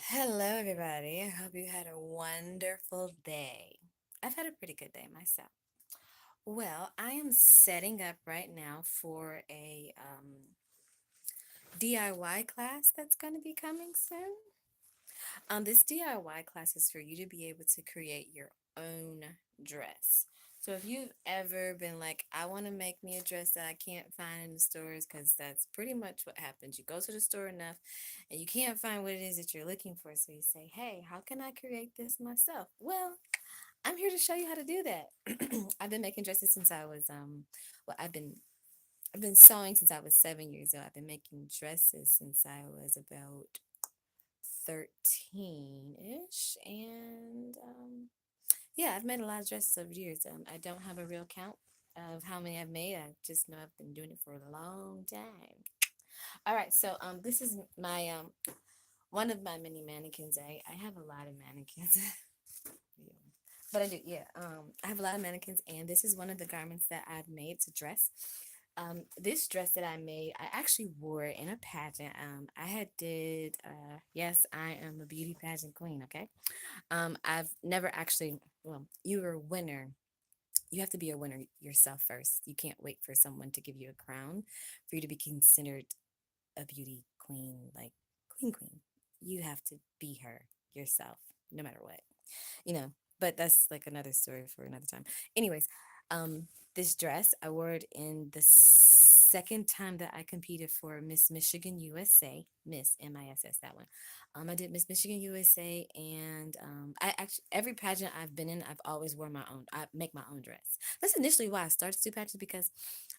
Hello, everybody. I hope you had a wonderful day. I've had a pretty good day myself. Well, I am setting up right now for a DIY class that's going to be coming soon. This DIY class is for you to be able to create your own dress. So if you've ever been like, I want to make me a dress that I can't find in the stores, because that's pretty much what happens. You go to the store enough and you can't find what it is that you're looking for. So you say, hey, how can I create this myself? Well, I'm here to show you how to do that. I've been making dresses since I was well, I've been sewing since I was 7 years old. I've been making dresses since I was about 13-ish, and yeah, I've made a lot of dresses over the years. I don't have a real count of how many I've made. I just know I've been doing it for a long time. All right, so this is my one of my mini mannequins. I have a lot of mannequins. Yeah. But I do, yeah. I have a lot of mannequins, and this is one of the garments that I've made to dress. This dress that I made, I actually wore it in a pageant. I had did, yes, I am a beauty pageant queen. Okay. I've never actually, well, you're a winner. You have to be a winner yourself first. You can't wait for someone to give you a crown for you to be considered a beauty queen, like queen. You have to be her yourself, no matter what, you know. But that's like another story for another time. Anyways, um, this dress I wore it in the second time that I competed for Miss Michigan USA, Miss MISS, that one. I did Miss Michigan USA, and I actually every pageant I've been in, I've always worn my own. I make my own dress. That's initially why I started to do pageants, because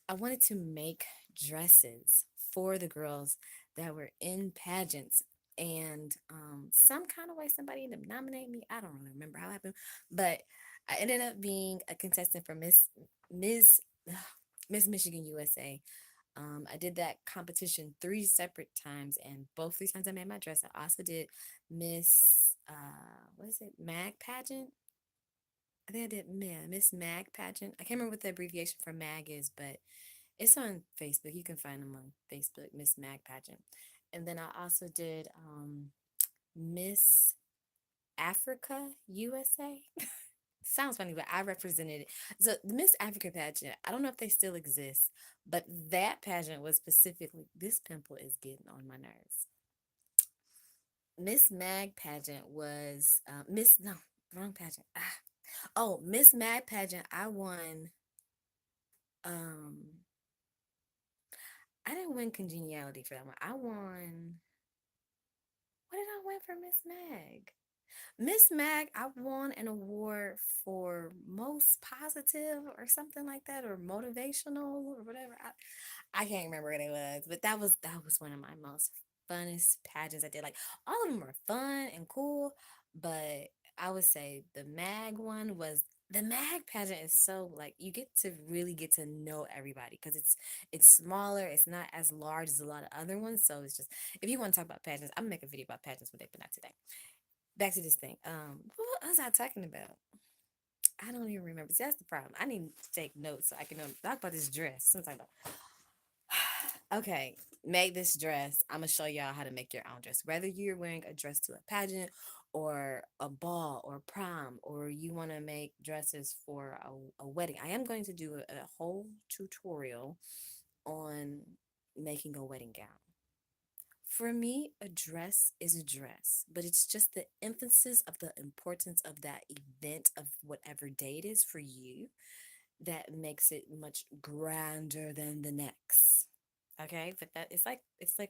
I wanted to make dresses for the girls that were in pageants, and some kind of way somebody ended up nominating me. I don't really remember how it happened, but I ended up being a contestant for Miss Miss Michigan USA. I did that competition three separate times, and both three times I made my dress. I also did Miss what is it, Mag pageant. I think I did, yeah, Miss Mag pageant. I can't remember what the abbreviation for Mag is, but it's on Facebook. You can find them on Facebook, Miss Mag pageant. And then I also did Miss Africa USA. Sounds funny, but I represented it. So the Miss Africa pageant, I don't know if they still exist, but that pageant was specifically, this pimple is getting on my nerves. Miss Mag pageant was Miss, no, wrong pageant. Oh, Miss Mag pageant, I won. Um, I didn't win congeniality for that one. I won. What did I win for Miss Mag? Miss Mag, I won an award for most positive or something like that, or motivational or whatever. I can't remember what it was, but that was one of my most funnest pageants I did. Like, all of them were fun and cool, but I would say the Mag one was, the Mag pageant is so, like, you get to really get to know everybody, because it's smaller, it's not as large as a lot of other ones. So it's just, if you want to talk about pageants, I'm gonna make a video about pageants one day, but not today. Back to this thing. What was I talking about? I don't even remember. See, that's the problem. I need to take notes so I can talk about this dress. Sometimes, okay, make this dress. I'm gonna show y'all how to make your own dress. Whether you're wearing a dress to a pageant or a ball or prom, or you want to make dresses for a wedding, I am going to do a whole tutorial on making a wedding gown. For me, a dress is a dress, but it's just the emphasis of the importance of that event, of whatever day it is for you, that makes it much grander than the next. Okay, but that, it's like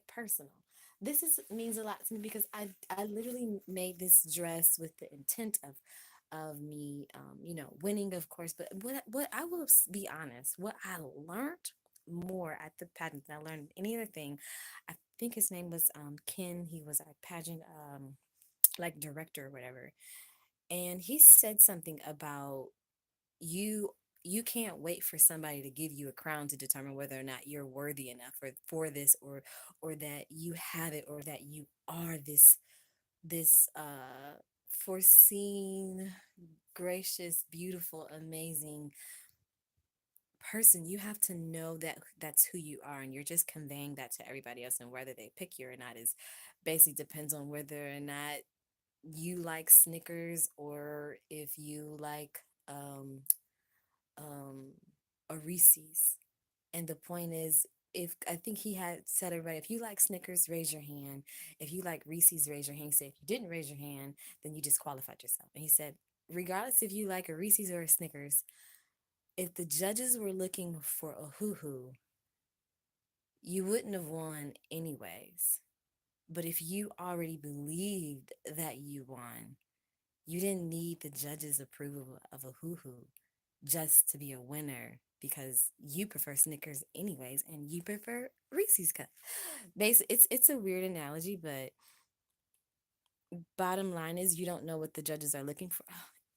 personal. This is means a lot to me, because I literally made this dress with the intent of me, winning, of course. But what I will be honest, what I learned more at the pageant than I learned any other thing. I think his name was Ken. He was our pageant like director or whatever, and he said something about, you you can't wait for somebody to give you a crown to determine whether or not you're worthy enough for this, or that you have it, or that you are this foreseen, gracious, beautiful, amazing person, you have to know that that's who you are, and you're just conveying that to everybody else. And whether they pick you or not is basically depends on whether or not you like Snickers or if you like um a Reese's. And the point is, if I think he had said it right, if you like Snickers, raise your hand. If you like Reese's, raise your hand. He said, if you didn't raise your hand, then you disqualified yourself. And he said, regardless if you like a Reese's or a Snickers, if the judges were looking for a hoo-hoo, you wouldn't have won anyways. But if you already believed that you won, you didn't need the judges' approval of a hoo-hoo just to be a winner because you prefer Snickers anyways and you prefer Reese's cup. Basically, it's a weird analogy, but bottom line is you don't know what the judges are looking for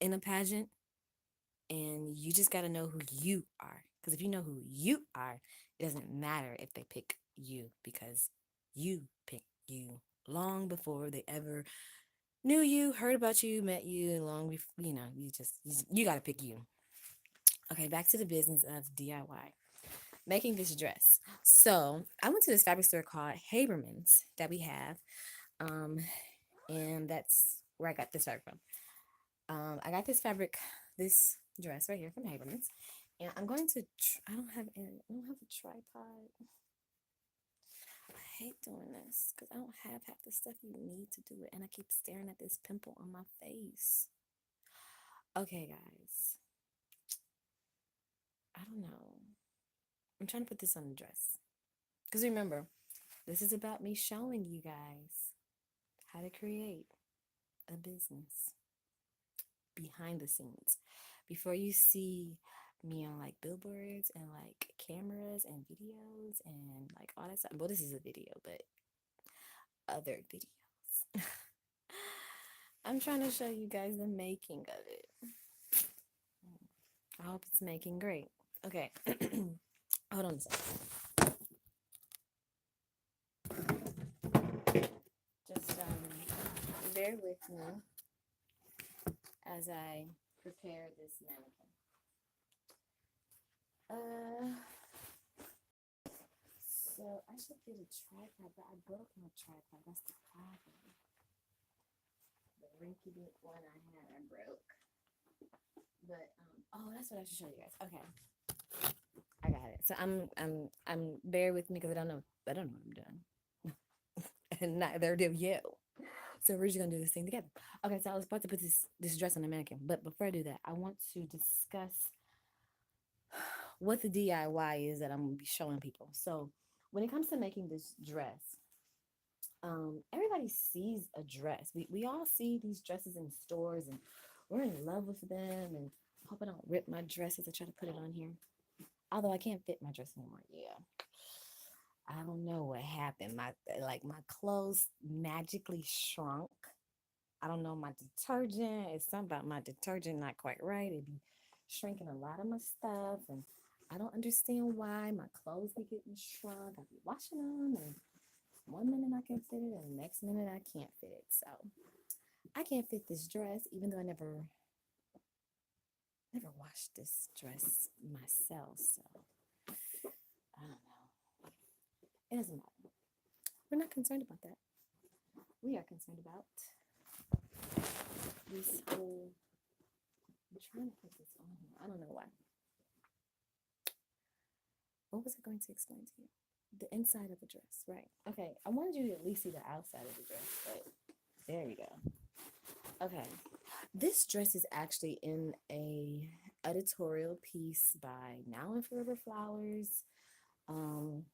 in a pageant, and you just got to know who you are. Because if you know who you are, it doesn't matter if they pick you because you picked you long before they ever knew you, heard about you, met you, long before, you got to pick you. Okay, back to the business of DIY. Making this dress. So I went to this fabric store called Haberman's that we have. Um, and that's where I got this fabric from. I got this dress right here from Haberman's. And I'm going to, I don't have a tripod. I hate doing this because I don't have half the stuff you need to do it. And I keep staring at this pimple on my face. Okay, guys. I don't know. I'm trying to put this on the dress. Because remember, this is about me showing you guys how to create a business behind the scenes. Before you see me on like billboards and like cameras and videos and like all that stuff. Well, this is a video, but other videos. I'm trying to show you guys the making of it. I hope it's making great. Okay. Hold on a second. Just bear with me as I prepare this mannequin. So I should get a tripod, but I broke my tripod. That's the problem. The rinky dink one I had, I broke. But oh, that's what I should show you guys. Okay, I got it. So I'm bear with me because I don't know what I'm doing, and neither do you. So we're just gonna do this thing together. Okay, so I was about to put this dress on the mannequin, but before I do that, I want to discuss what the DIY is that I'm gonna be showing people. So when it comes to making this dress, everybody sees a dress. We all see these dresses in stores and we're in love with them. And I hope I don't rip my dress as I try to put it on here. Although I can't fit my dress anymore. Yeah. I don't know what happened. My clothes magically shrunk. I don't know my detergent. It's something about my detergent not quite right. It be shrinking a lot of my stuff, and I don't understand why my clothes be getting shrunk. I be washing them, and one minute I can fit it, and the next minute I can't fit it. So I can't fit this dress, even though I never washed this dress myself. So I don't know. It doesn't matter. We're not concerned about that. We are concerned about this whole. I'm trying to put this on here. I don't know why. What was I going to explain to you? The inside of the dress, right? Okay, I wanted you to at least see the outside of the dress, but there you go. Okay, this dress is actually in a editorial piece by Now and Forever Flowers. Um,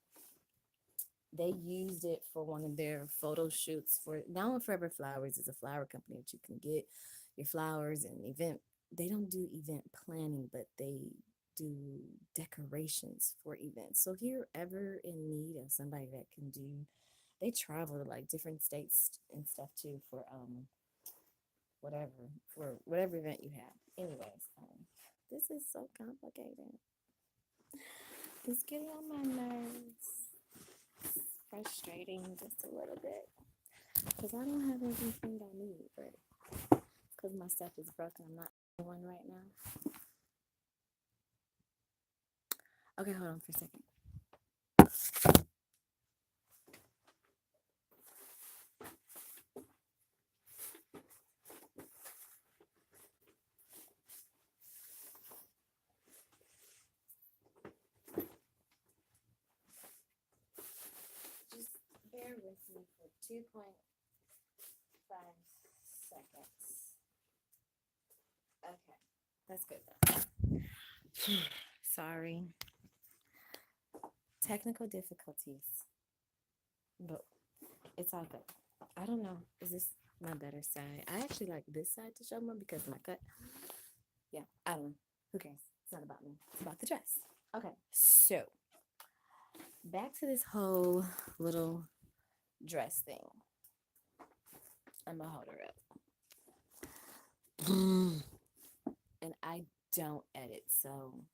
they used it for one of their photo shoots for Now and Forever Flowers is a flower company that you can get your flowers and event. They don't do event planning, but they do decorations for events. So if you're ever in need of somebody that can do, they travel to like different states and stuff too for whatever event you have. Anyways, this is so complicated. It's getting on my nerves. It's frustrating just a little bit because I don't have everything I need, but because my stuff is broken, I'm not one right now. Okay, hold on for a second. Just bear with me for 2.5 seconds. Okay, that's good though. Sorry. Technical difficulties, but it's all good. I don't know. Is this my better side? I actually like this side to show more because my cut. Yeah, I don't know. Who cares? It's not about me. It's about the dress. Okay, so back to this whole little dress thing. I'm gonna hold her up. And I don't edit, so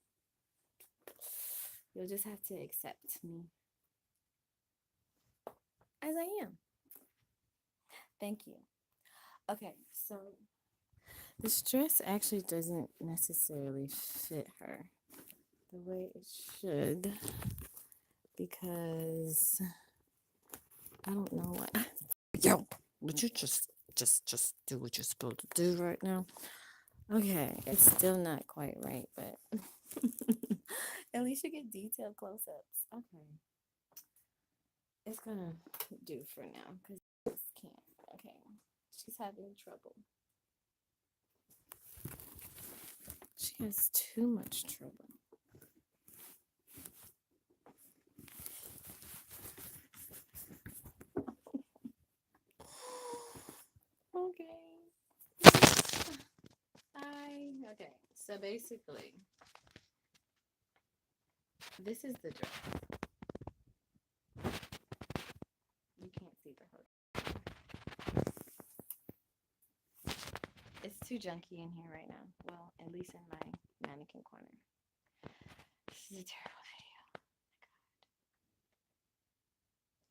you'll just have to accept me as I am. Thank you. Okay, so this dress actually doesn't necessarily fit her the way it should because I don't know what. Yo, would you just do what you're supposed to do right now? Okay, it's still not quite right, but at least you get detailed close-ups. Okay, it's gonna do for now because this can't. Okay, she's having trouble. She has too much trouble. Okay. Okay. So basically, this is the dress. You can't see the hook. It's too junky in here right now. Well, at least in my mannequin corner. This is a terrible video.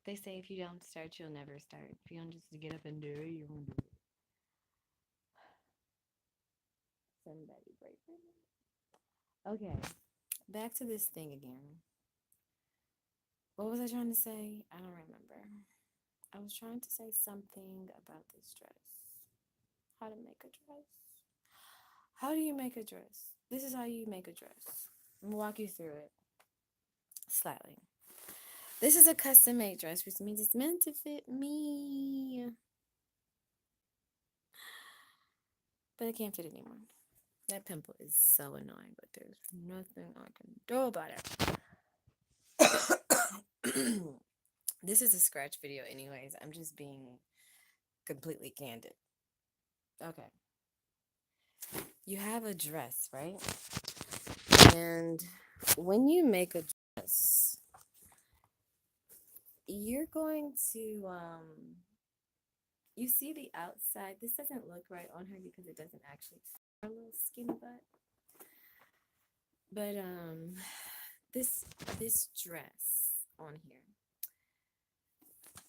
They say if you don't start, you'll never start. If you don't just get up and do it, you won't do it. Somebody break it. Okay, back to this thing again. What was I trying to say? I don't remember. I was trying to say something about this dress. How to make a dress. How do you make a dress? This is how you make a dress. I'm gonna walk you through it slightly. This is a custom made dress, which means it's meant to fit me. But it can't fit anymore. That pimple is so annoying, but there's nothing I can do about it. This is a scratch video anyways. I'm just being completely candid. Okay. You have a dress, right? And when you make a dress, you're going to you see the outside. This doesn't look right on her because it doesn't actually her little skinny butt. But this dress on here.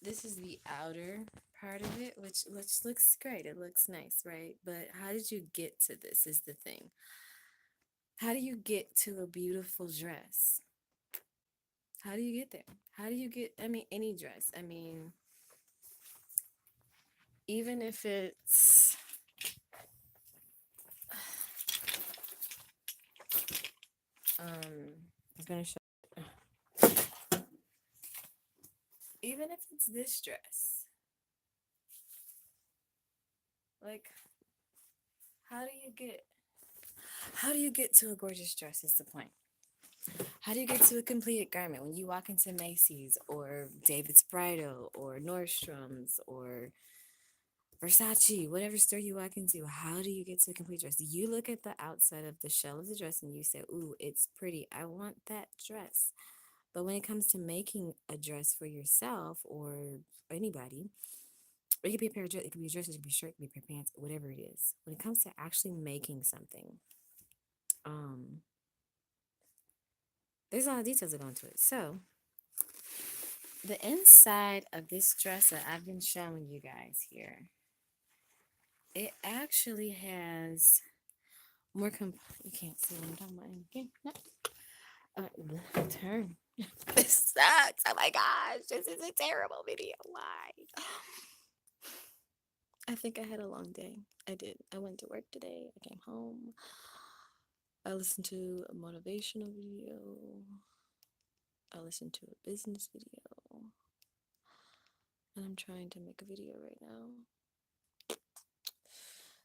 This is the outer part of it, which looks great. It looks nice, right? But how did you get to this is the thing. How do you get to a beautiful dress? How do you get there? How do you get, I mean, any dress? I mean, even if it's I was gonna show even if it's this dress. Like, how do you get to a gorgeous dress is the point. How do you get to a completed garment when you walk into Macy's or David's Bridal or Nordstrom's or Versace, whatever store you walk into? How do you get to a complete dress? You look at the outside of the shell of the dress and you say, ooh, it's pretty. I want that dress. But when it comes to making a dress for yourself or anybody, or it could be a pair of dress, it could be a dress, it could be a shirt, it could be a pair of pants, whatever it is. When it comes to actually making something, there's a lot of details that go into it. So the inside of this dress that I've been showing you guys here, it actually has more you can't see what I'm talking about. Okay, no. Turn. This sucks. Oh my gosh. This is a terrible video. Why? I think I had a long day. I did. I went to work today. I came home. I listened to a motivational video. I listened to a business video. And I'm trying to make a video right now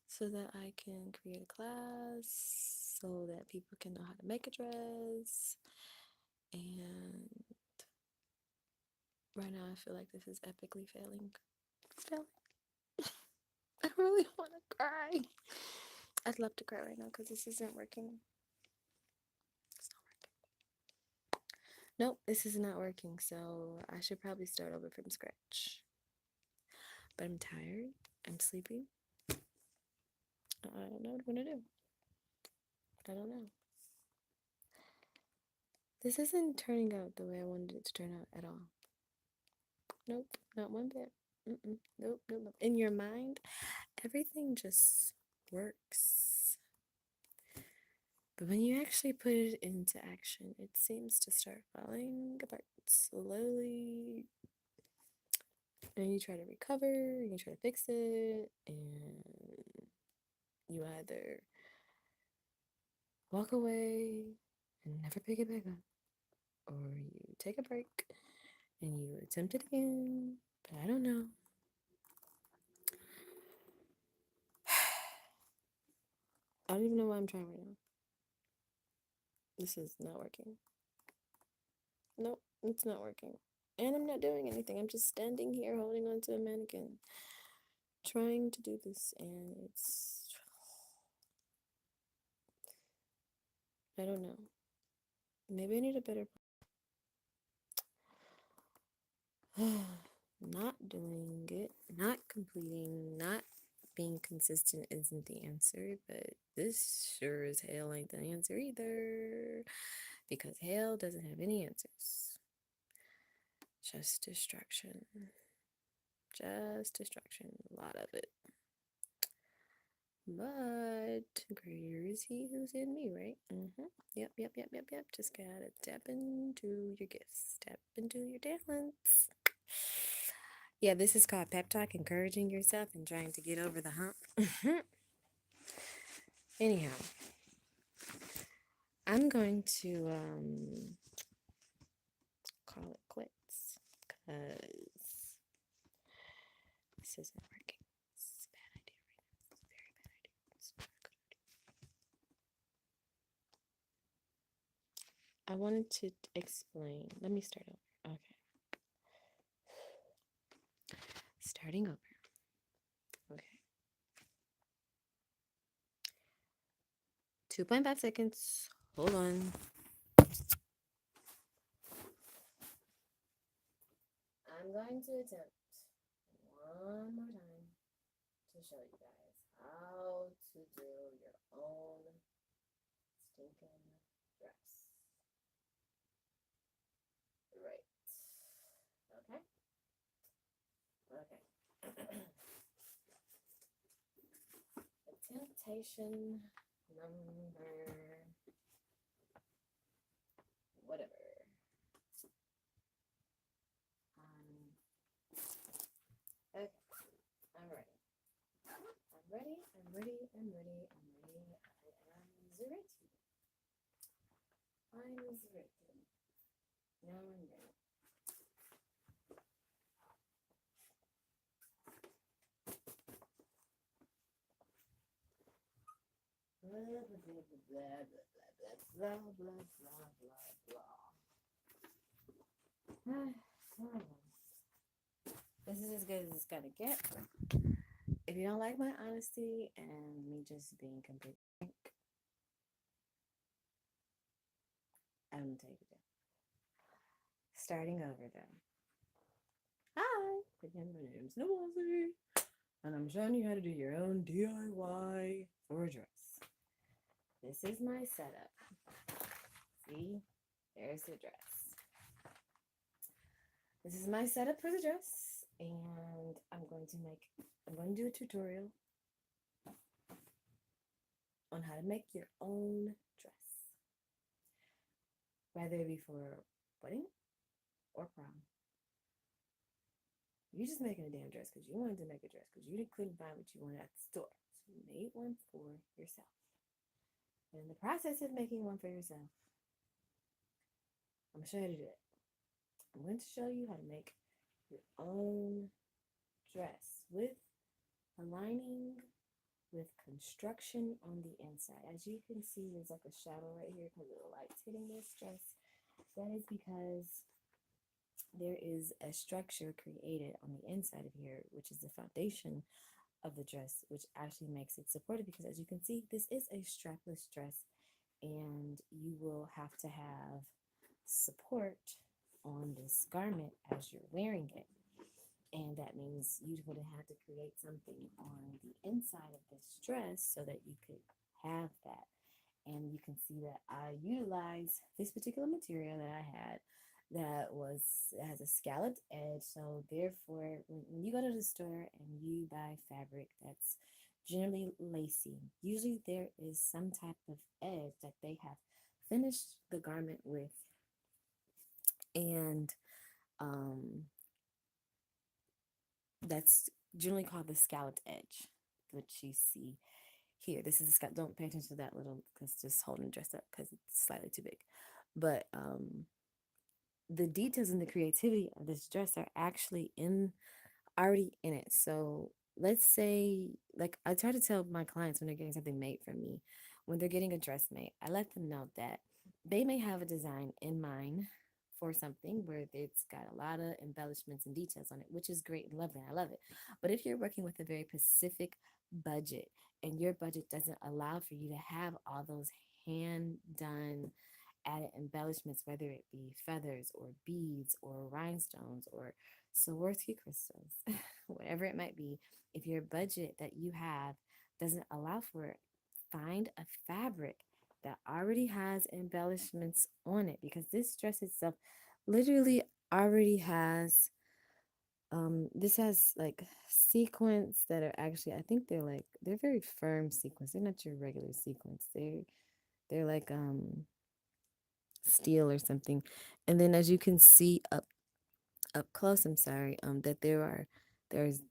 so that I can create a class so that people can know how to make a dress. And right now I feel like this is epically failing. It's failing. I really want to cry. I'd love to cry right now because this isn't working. It's not working. Nope, this is not working, so I should probably start over from scratch. But I'm tired. I'm sleepy. I don't know what I'm gonna do. I don't know. This isn't turning out the way I wanted it to turn out at all. Nope, not one bit. Nope, nope, nope. In your mind, everything just works. But when you actually put it into action, it seems to start falling apart slowly. And you try to recover, you try to fix it, and you either walk away and never pick it back up, or you take a break and you attempt it again. But I don't know. I don't even know why I'm trying right now. This is not working. Nope, it's not working. And I'm not doing anything. I'm just standing here holding onto a mannequin, trying to do this, and it's... I don't know. Maybe I need a better... Not doing it, not completing, not being consistent isn't the answer, but this sure as hell ain't the answer either, because hell doesn't have any answers. Just distraction. Just distraction. A lot of it. But greater is he who's in me, right? Yep. Just gotta tap into your gifts. Tap into your talents. Yeah, this is called pep talk, encouraging yourself and trying to get over the hump. Anyhow, I'm going to call it quits because this isn't working. This is a bad idea right now. It's a very bad idea. It's not a good idea. I wanted to explain. Let me start over. Okay. Starting over. Okay. 2.5 seconds. Hold on. I'm going to attempt one more time to show you guys how to do your own stinking dress. Right. Okay. Okay. Temptation number whatever. Okay. I'm ready. I'm ready. I'm ready. I'm ready. I'm ready. I am ready. I'm ready. Now I'm ready. Blah blah blah blah blah blah blah blah blah blah. This is as good as it's gonna get. If you don't like my honesty and me just being completely frank, I'm gonna take it down. Starting over though. Hi, again, my name's Nawasi, and I'm showing you how to do your own DIY for a dress. This is my setup. See, there's the dress. This is my setup for the dress, and I'm going to do a tutorial on how to make your own dress. whether it be for wedding or prom. You just making a damn dress because you wanted to make a dress because you couldn't find what you wanted at the store. So you made one for yourself. And in the process of making one for yourself, I'm gonna show you how to do it. I'm going to show you how to make your own dress with aligning with construction on the inside. As you can see, there's like a shadow right here because of the light's hitting this dress. That is because there is a structure created on the inside of here, which is the foundation of the dress, which actually makes it supported because as you can see, this is a strapless dress and you will have to have support on this garment as you're wearing it. And that means you would have to create something on the inside of this dress so that you could have that. And you can see that I utilize this particular material that I had that has a scalloped edge. So therefore, when you go to the store and you buy fabric that's generally lacy, usually there is some type of edge that they have finished the garment with. And um, that's generally called the scalloped edge, which you see here. This is the scallop. Don't pay attention to that little, because just holding the dress up because it's slightly too big. But the details and the creativity of this dress are actually already in it. So let's say, like I try to tell my clients when they're getting something made from me, when they're getting a dress made, I let them know that they may have a design in mind for something where it's got a lot of embellishments and details on it, which is great and love that. I love it. But if you're working with a very specific budget and your budget doesn't allow for you to have all those hand done added embellishments, whether it be feathers or beads or rhinestones or Swarovski crystals, whatever it might be, if your budget that you have doesn't allow for it, find a fabric that already has embellishments on it because this dress itself literally already has this has like sequins that are actually, I think they're very firm sequins. They're not your regular sequins. They're like steel or something. And then as you can see up close, I'm sorry, that there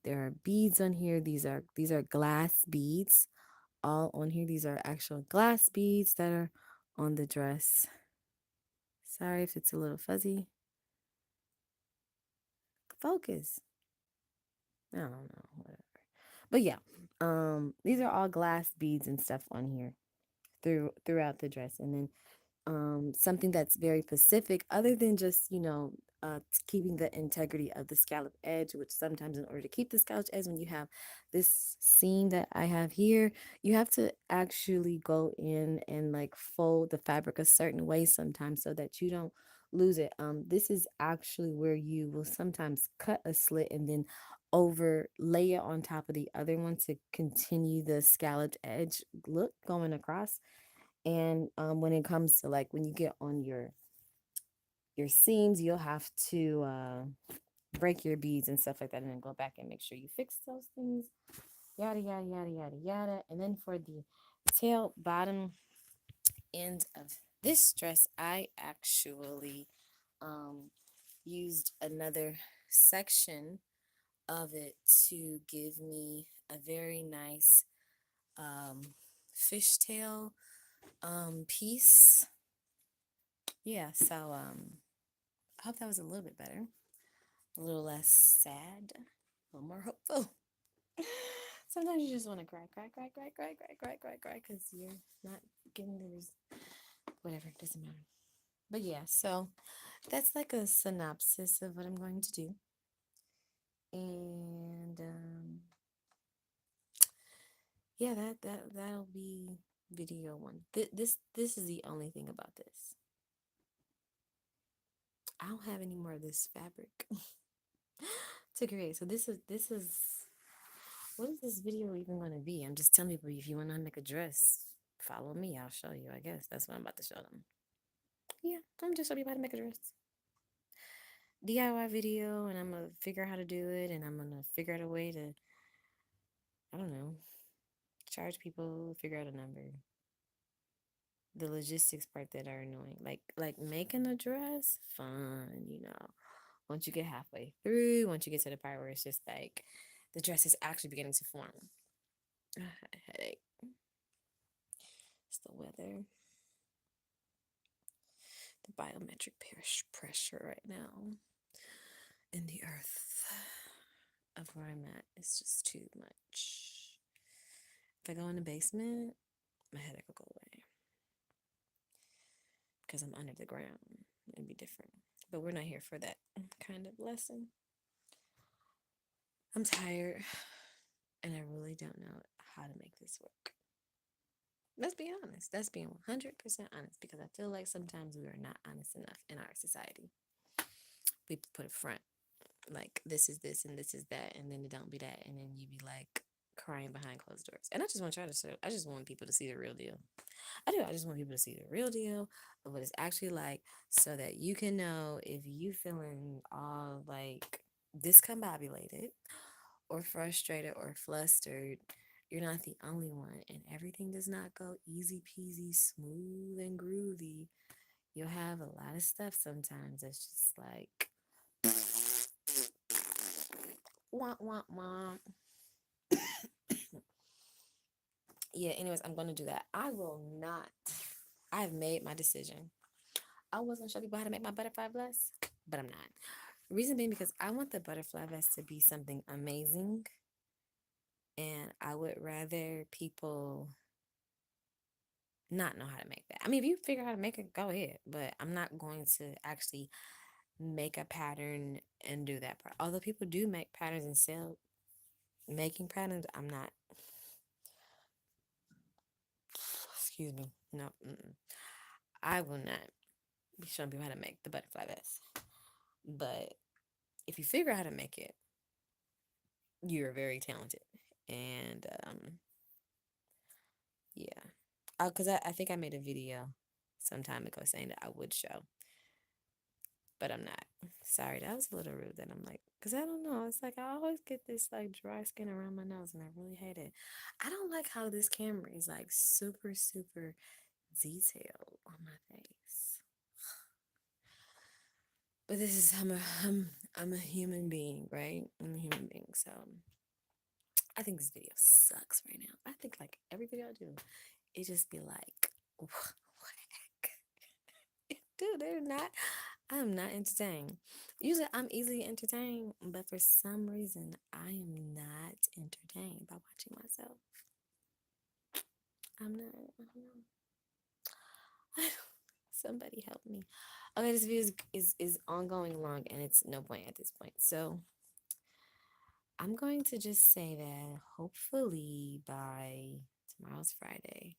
are beads on here. These are glass beads all on here. These are actual glass beads that are on the dress. Sorry if it's a little fuzzy. Focus. I don't know, whatever. But yeah, these are all glass beads and stuff on here throughout the dress. And then something that's very specific, other than just, keeping the integrity of the scallop edge, which sometimes in order to keep the scallop edge, when you have this seam that I have here, you have to actually go in and like fold the fabric a certain way sometimes so that you don't lose it. This is actually where you will sometimes cut a slit and then overlay it on top of the other one to continue the scalloped edge look going across. And when it comes to like when you get on your seams, you'll have to break your beads and stuff like that, and then go back and make sure you fix those things. Yada yada yada yada yada. And then for the tail bottom end of this dress, I actually used another section of it to give me a very nice fishtail piece. Yeah, so I hope that was a little bit better, a little less sad, a little more hopeful. Sometimes you just want to cry because you're not getting whatever, it doesn't matter. But yeah, so that's like a synopsis of what I'm going to do. And yeah, that'll be video one. This is the only thing about this. I don't have any more of this fabric to create. So this is what is this video even going to be? I'm just telling people, if you want to make a dress, follow me. I'll show you. I guess that's what I'm about to show them. Yeah, I'm just showing you how to make a dress. DIY video, and I'm gonna figure out how to do it, and I'm gonna figure out a way to, I don't know, charge people, figure out a number. the logistics part that are annoying. Like making a dress, fun. Once you get halfway through, once you get to the part where it's just like the dress is actually beginning to form. Headache. It's the weather. The biometric pressure right now in the earth of where I'm at is just too much. If I go in the basement, my headache will go away. Because I'm under the ground. It'd be different. But we're not here for that kind of lesson. I'm tired. And I really don't know how to make this work. Let's be honest. That's being 100% honest. Because I feel like sometimes we are not honest enough in our society. We put a front. Like, this is this and this is that. And then it don't be that. And then you be like crying behind closed doors. And I just want to try to show. I just want people to see the real deal. I do. I just want people to see the real deal of what it's actually like so that you can know if you feeling all like discombobulated or frustrated or flustered, you're not the only one. And everything does not go easy peasy, smooth and groovy. You'll have a lot of stuff sometimes that's just like womp womp womp. Yeah, anyways, I'm gonna do that. I will not. I've made my decision. I wasn't sure people how to make my butterfly vest, but I'm not. Reason being because I want the butterfly vest to be something amazing. And I would rather people not know how to make that. I mean, if you figure out how to make it, go ahead. But I'm not going to actually make a pattern and do that part. Although people do make patterns and sell making patterns, I'm not. Excuse me. No. I will not be showing people how to make the butterfly vest. But if you figure out how to make it, you're very talented. And yeah. Because I think I made a video some time ago saying that I would show. But I'm not. Sorry, that was a little rude. That I'm like, because I don't know. It's like I always get this like dry skin around my nose, and I really hate it. I don't like how this camera is like super, super detailed on my face. But this is I'm a human being, right? I'm a human being, so I think this video sucks right now. I think like every video I do, it just be like, whack. Dude, they're not. I'm not entertained. Usually I'm easily entertained, but for some reason I am not entertained by watching myself. I'm not. I don't know. Somebody help me. Okay, this video is ongoing long and it's no point at this point. So I'm going to just say that hopefully by tomorrow's Friday.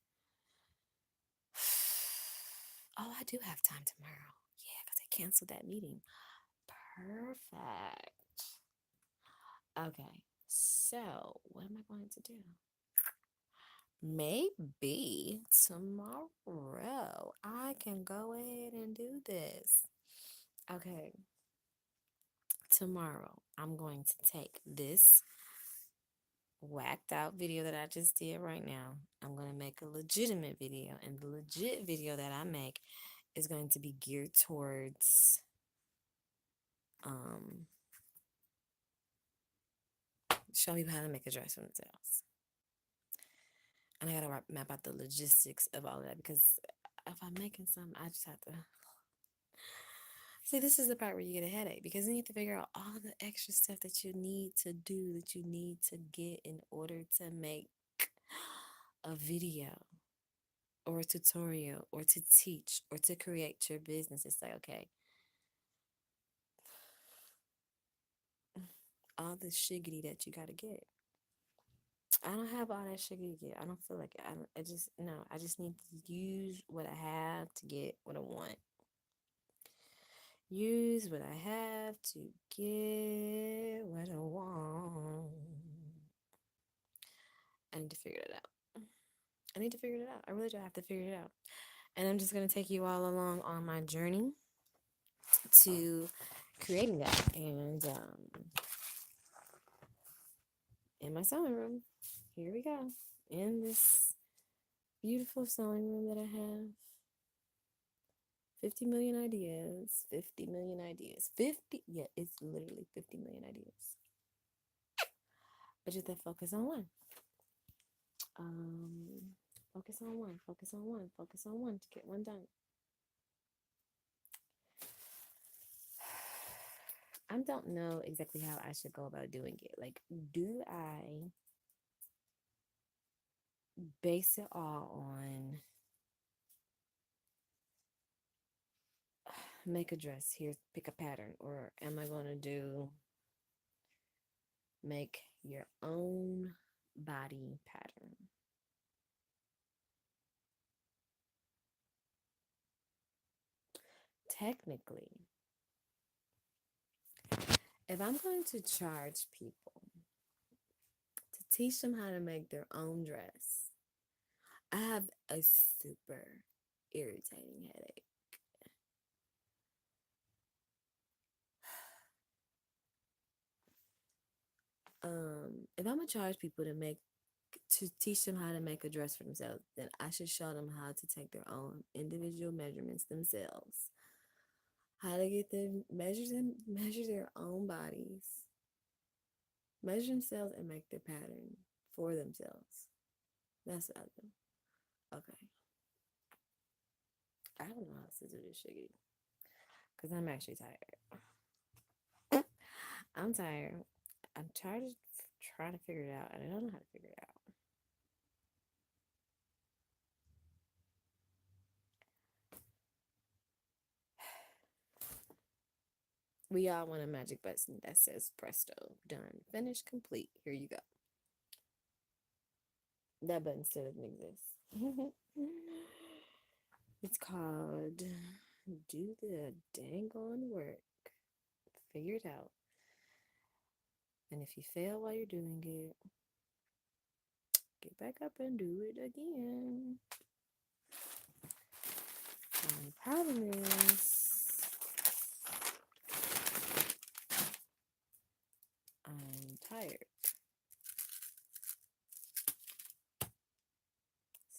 Oh, I do have time tomorrow. Yeah, because I canceled that meeting. Perfect. Okay, so what am I going to do? Maybe tomorrow I can go ahead and do this. Okay, tomorrow I'm going to take this whacked out video that I just did right now. I'm going to make a legitimate video, and the legit video that I make is going to be geared towards showing people how to make a dress for themselves. And I gotta map out the logistics of all of that because if I'm making something, I just have to. See, this is the part where you get a headache because then you have to figure out all the extra stuff that you need to do, that you need to get in order to make a video or a tutorial or to teach or to create your business. It's like, okay, all the shiggity that you gotta get. I don't have all that shiggity to get. I don't feel like it. I just need to use what I have to get what I want. Use what I have to get what I want. I need to figure it out. I need to figure it out. I really do have to figure it out. And I'm just going to take you all along on my journey to creating that. And in my sewing room, here we go. In this beautiful sewing room that I have. 50 million ideas. 50 million ideas. 50. Yeah, it's literally 50 million ideas. But you have to focus on one. Um, focus on one. Focus on one. Focus on one to get one done. I don't know exactly how I should go about doing it. Like, do I base it all on make a dress, here, pick a pattern, or am I going to do make your own body pattern? Technically, if I'm going to charge people to teach them how to make their own dress, I have a super irritating headache. If I'm gonna charge people to teach them how to make a dress for themselves, then I should show them how to take their own individual measurements themselves, how to get them measure their own bodies, measure themselves, and make their pattern for themselves. That's what I do. Okay, I don't know how to do this shit because I'm actually tired. I'm tired. I'm tired of trying to figure it out, and I don't know how to figure it out. We all want a magic button that says presto, done, finished, complete. Here you go. That button still doesn't exist. It's called Do the Dang On Work. Figure it out. And if you fail while you're doing it, get back up and do it again. And the problem is, I'm tired.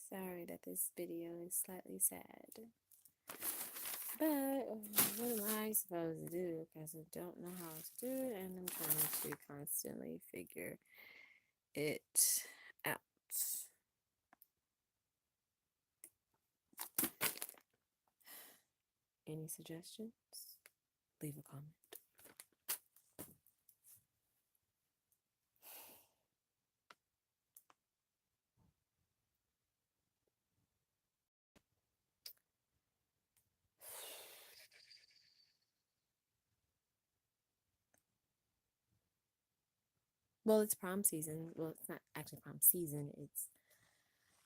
Sorry that this video is slightly sad. But what am I supposed to do? Because I don't know how to do it, and I'm trying to constantly figure it out. Any suggestions? Leave a comment. Well, it's prom season. Well, it's not actually prom season. It's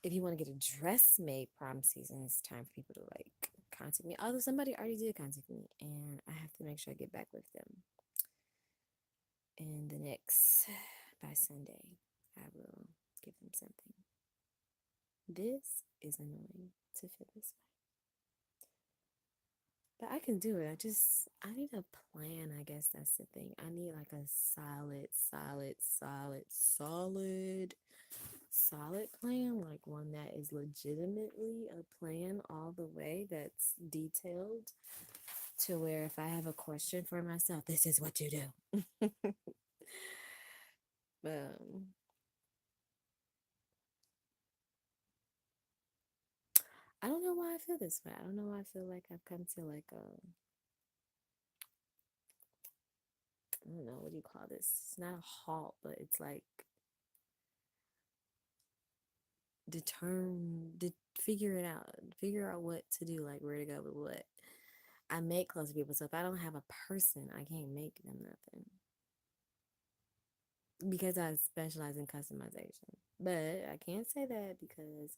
if you want to get a dress made prom season, it's time for people to like contact me. Although somebody already did contact me, and I have to make sure I get back with them. And the next by Sunday, I will give them something. This is annoying to feel this way. But I can do it. I need a plan. I guess that's the thing. I need like a solid plan, like one that is legitimately a plan all the way, that's detailed to where if I have a question for myself, this is what you do. um, I don't know why I feel this way. I don't know why I feel like I've come to like a, I don't know, what do you call this? It's not a halt, but it's like figure it out, figure out what to do, like where to go with what. I make clothes for people, so if I don't have a person, I can't make them nothing because I specialize in customization. But I can't say that because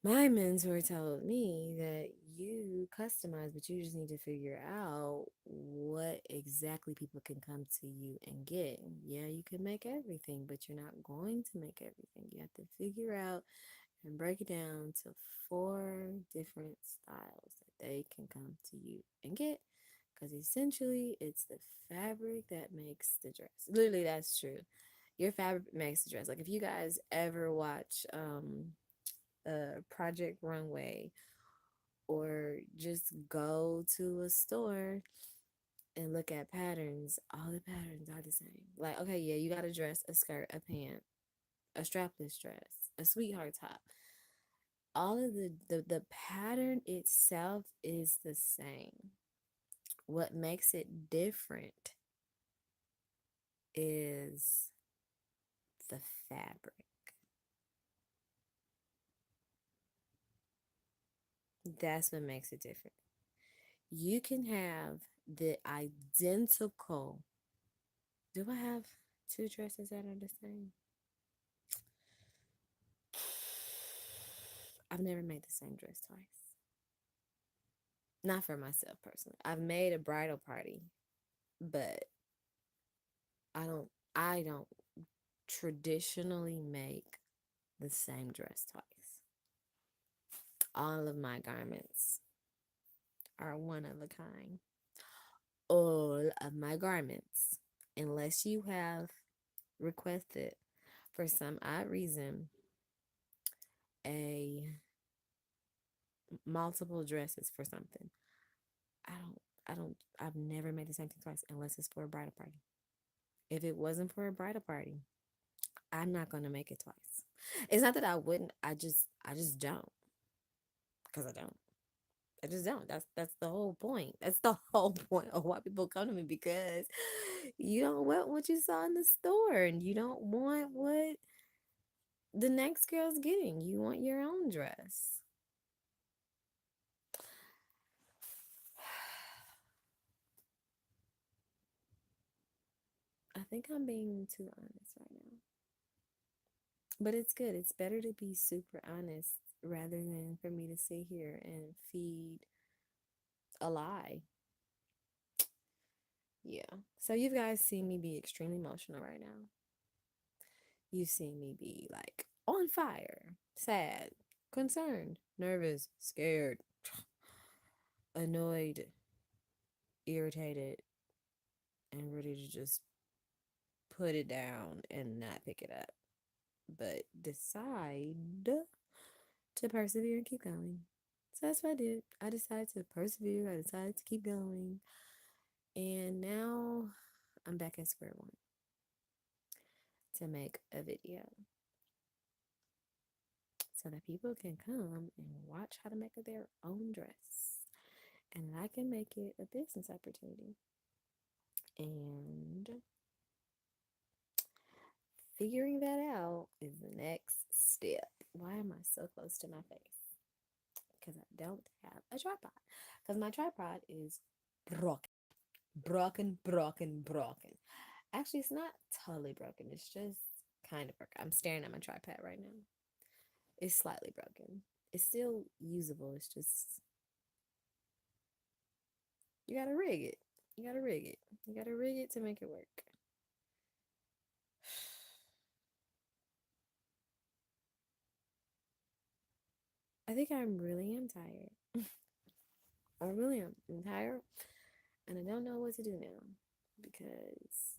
my mentor told me that you customize, but you just need to figure out what exactly people can come to you and get. Yeah, you can make everything, but you're not going to make everything. You have to figure out and break it down to 4 different styles that they can come to you and get. Because essentially, it's the fabric that makes the dress. Literally, that's true. Your fabric makes the dress. Like if you guys ever watch Project Runway or just go to a store and look at patterns. All the patterns are the same. Like, okay, yeah, you got a dress, a skirt, a pant, a strapless dress, a sweetheart top. All of the pattern itself is the same. What makes it different is the fabric. That's what makes it different. You can have the identical. Do I have two dresses that are the same? I've never made the same dress twice. Not for myself personally. I've made a bridal party, but I don't traditionally make the same dress twice. All of my garments are one of a kind. All of my garments, unless you have requested for some odd reason a multiple dresses for something. I've never made the same thing twice unless it's for a bridal party. If it wasn't for a bridal party, I'm not gonna make it twice. It's not that I wouldn't, I just don't. Because I don't. I just don't. That's the whole point. That's the whole point of why people come to me, because you don't want what you saw in the store and you don't want what the next girl's getting. You want your own dress. I think I'm being too honest right now. But it's good. It's better to be super honest rather than for me to sit here and feed a lie. Yeah. So you guys see me be extremely emotional right now. You've seen me be like on fire, sad, concerned, nervous, scared, annoyed, irritated, and ready to just put it down and not pick it up. But decide to persevere and keep going. So that's what I did. I decided to persevere. I decided to keep going. And now I'm back at square one to make a video so that people can come and watch how to make their own dress. And I can make it a business opportunity. And figuring that out is the next step. Why am I so close to my face? Because I don't have a tripod. Because my tripod is broken. Broken, broken, broken. Actually, it's not totally broken. It's just kind of broken. I'm staring at my tripod right now. It's slightly broken. It's still usable. It's just, you gotta rig it. You gotta rig it. You gotta rig it to make it work. I think I really am tired. I really am. I'm tired and I don't know what to do now because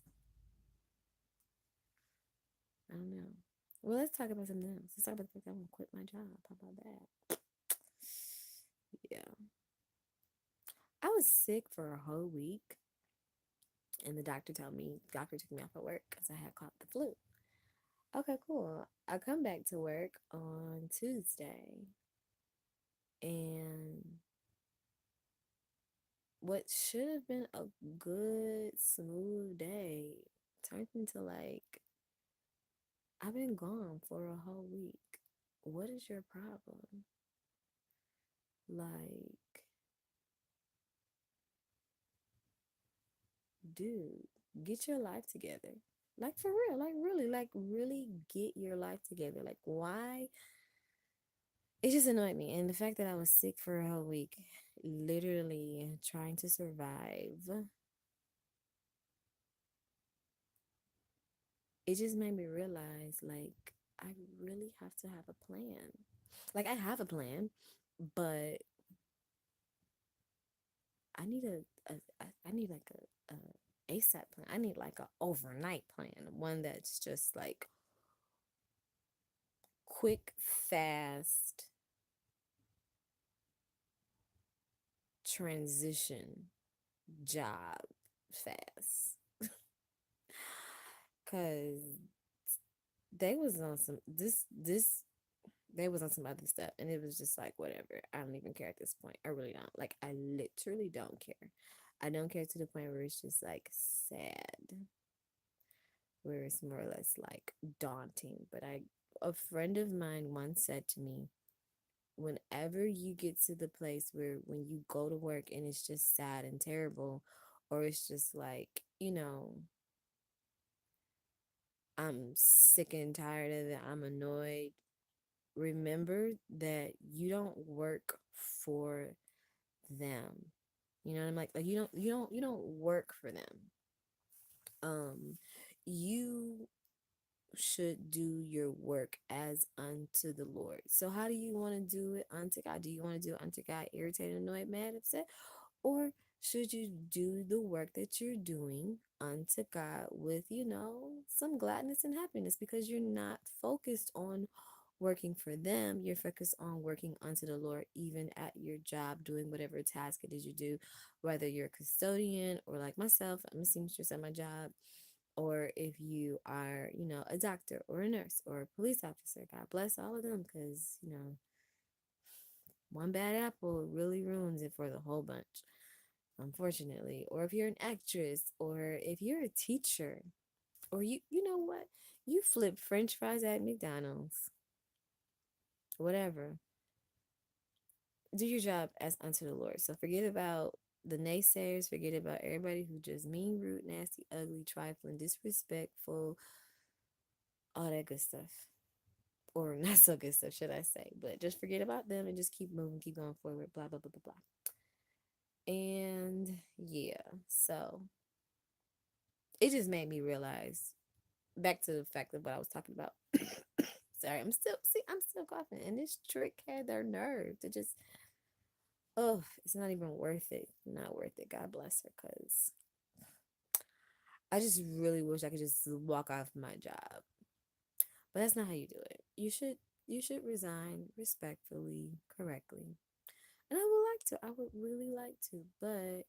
I don't know. Well, let's talk about something else. Let's talk about the fact that I'm gonna quit my job. How about that? Yeah. I was sick for a whole week and doctor took me off of work because I had caught the flu. Okay, cool. I come back to work on Tuesday and what should have been a good, smooth day turned into like, I've been gone for a whole week. What is your problem? Like, dude, get your life together. Like, for real, like, really, get your life together. Like, why? It just annoyed me. And the fact that I was sick for a whole week, literally trying to survive, it just made me realize, like, I really have to have a plan. Like, I have a plan, but I need I need like a ASAP plan. I need like a overnight plan, one that's just like quick, fast, transition job fast. Cause they was on some this they was on some other stuff, and it was just like whatever. I don't even care at this point. I really don't. Like, I literally don't care. I don't care to the point where it's just like sad, where it's more or less like daunting. But a friend of mine once said to me, whenever you get to the place where when you go to work and it's just sad and terrible, or it's just like, I'm sick and tired of it, I'm annoyed, remember that you don't work for them. You know what I'm like you don't work for them. Um you should do your work as unto the Lord. So how do you want to do it unto God? Do you want to do it unto God, irritated, annoyed, mad, upset? Or should you do the work that you're doing unto God with, some gladness and happiness, because you're not focused on working for them. You're focused on working unto the Lord, even at your job, doing whatever task it is you do, whether you're a custodian or like myself, I'm a seamstress at my job, or if you are, a doctor or a nurse or a police officer. God bless all of them, because, one bad apple really ruins it for the whole bunch, unfortunately. Or if you're an actress, or if you're a teacher, or you know what? You flip French fries at McDonald's, whatever. Do your job as unto the Lord. So forget about the naysayers, forget about everybody who just mean, rude, nasty, ugly, trifling, disrespectful, all that good stuff. Or not so good stuff, should I say. But just forget about them and just keep moving, keep going forward, blah, blah, blah, blah, blah. And yeah, so it just made me realize, back to the fact of what I was talking about. Sorry, I'm still coughing. And this trick had their nerve to just, oh, it's not even worth it. Not worth it. God bless her, because I just really wish I could just walk off my job. But that's not how you do it. You should resign respectfully, correctly. And I would like to. I would really like to. But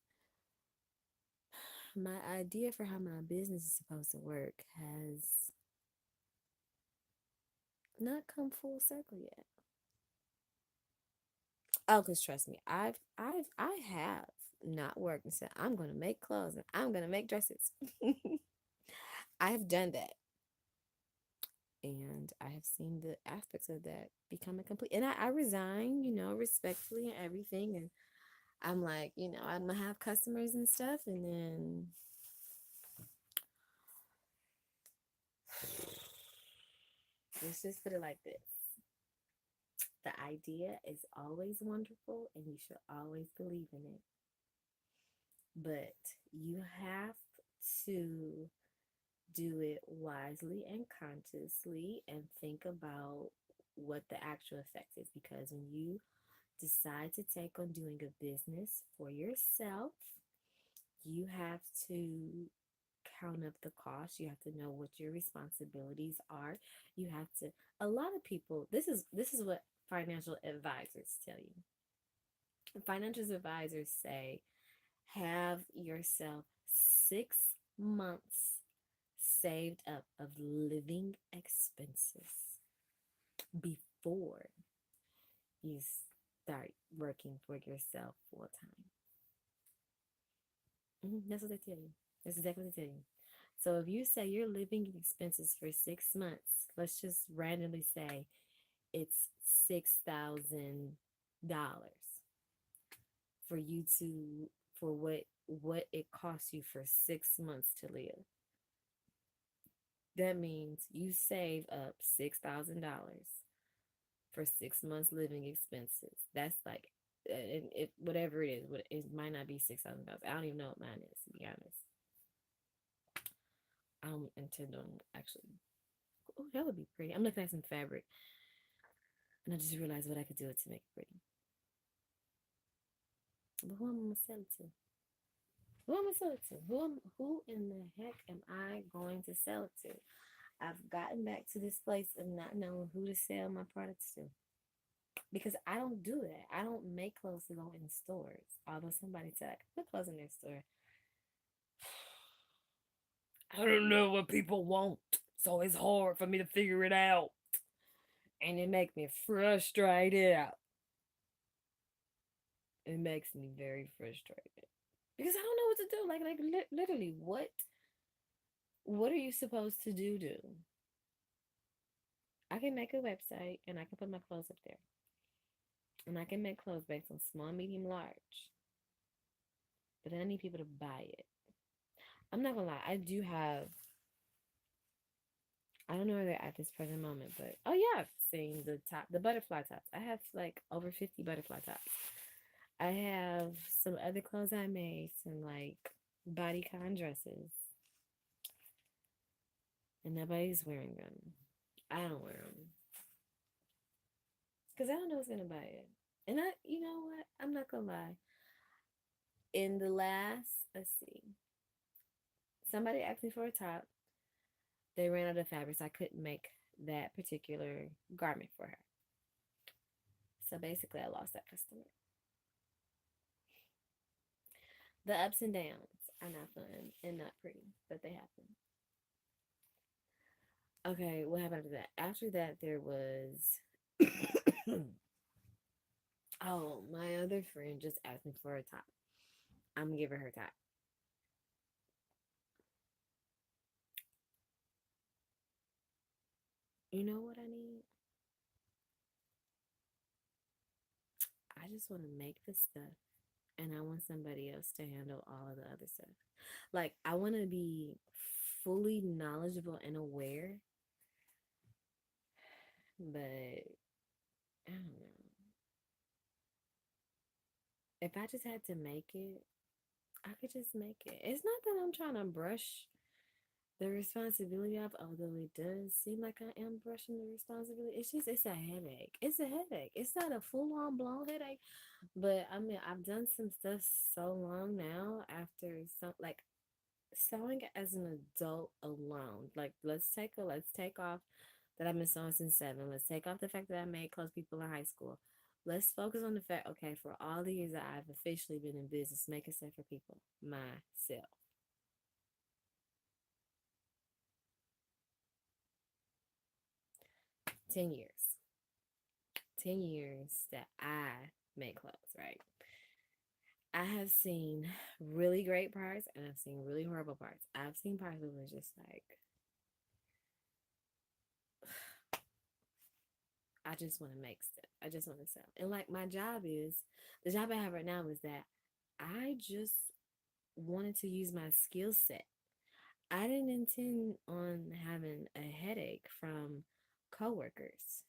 my idea for how my business is supposed to work has not come full circle yet. Oh, because trust me, I have not worked and said, I'm gonna make clothes and I'm gonna make dresses. I've done that. And I have seen the aspects of that becoming complete. And I resign, respectfully and everything. And I'm like, I'm gonna have customers and stuff. And then let's just put it like this: the idea is always wonderful, and you should always believe in it. But you have to do it wisely and consciously and think about what the actual effect is, because when you decide to take on doing a business for yourself, you have to count up the cost. You have to know what your responsibilities are. You have to, a lot of people, this is what financial advisors tell you. Financial advisors say, have yourself 6 months saved up of living expenses before you start working for yourself full time. That's what they tell you. That's exactly what they tell you. So if you say your living expenses for 6 months, let's just randomly say it's $6,000 for you to, for what it costs you for 6 months to live. That means you save up $6,000 for 6 months living expenses. That's like, it whatever it is, it might not be $6,000. I don't even know what mine is, to be honest. I don't intend on actually. Oh, that would be pretty. I'm looking at some fabric, and I just realized what I could do it to make it pretty. But who am I gonna sell it to? Who am I gonna sell it to? Who in the heck am I going to sell it to? I've gotten back to this place of not knowing who to sell my products to. because I don't do that. I don't make clothes to go in stores. Although somebody said I could put clothes in their store. I don't know what people want, so it's hard for me to figure it out. And it makes me frustrated. It makes me very frustrated. Because I don't know what to do. Literally, what are you supposed to do? I can make a website and I can put my clothes up there. And I can make clothes based on small, medium, large. But I need people to buy it. I'm not gonna lie, I don't know where they're at this present moment, but oh yeah, I've seen the butterfly tops. I have like over 50 butterfly tops. I have some other clothes I made, some like bodycon dresses, and nobody's wearing them. I don't wear them because I don't know who's gonna buy it. And you know what? I'm not gonna lie. In the last, let's see, somebody asked me for a top. They ran out of fabrics. I couldn't make that particular garment for her. So basically, I lost that customer. The ups and downs are not fun and not pretty, but they happen. Okay, what happened after that? After that, there was. Oh, my other friend just asked me for a top. I'm gonna give her top. You know what I need? I just want to make the stuff and I want somebody else to handle all of the other stuff. Like, I want to be fully knowledgeable and aware, but I don't know. If I just had to make it, I could just make it. It's not that I'm trying to brush the responsibility off, although it does seem like I am brushing the responsibility. It's a headache. It's a headache. It's not a full on blown headache, but I mean, I've done some stuff so long now after some like sewing as an adult alone. Like, let's take off that I've been sewing since 7. Let's take off the fact that I made close people in high school. Let's focus on the fact, okay, for all the years that I've officially been in business, making stuff for people, myself. 10 years. 10 years that I make clothes, right? I have seen really great parts and I've seen really horrible parts. I've seen parts that were just like, I just want to make stuff. I just want to sell. And like the job I have right now is that I just wanted to use my skill set. I didn't intend on having a headache from coworkers.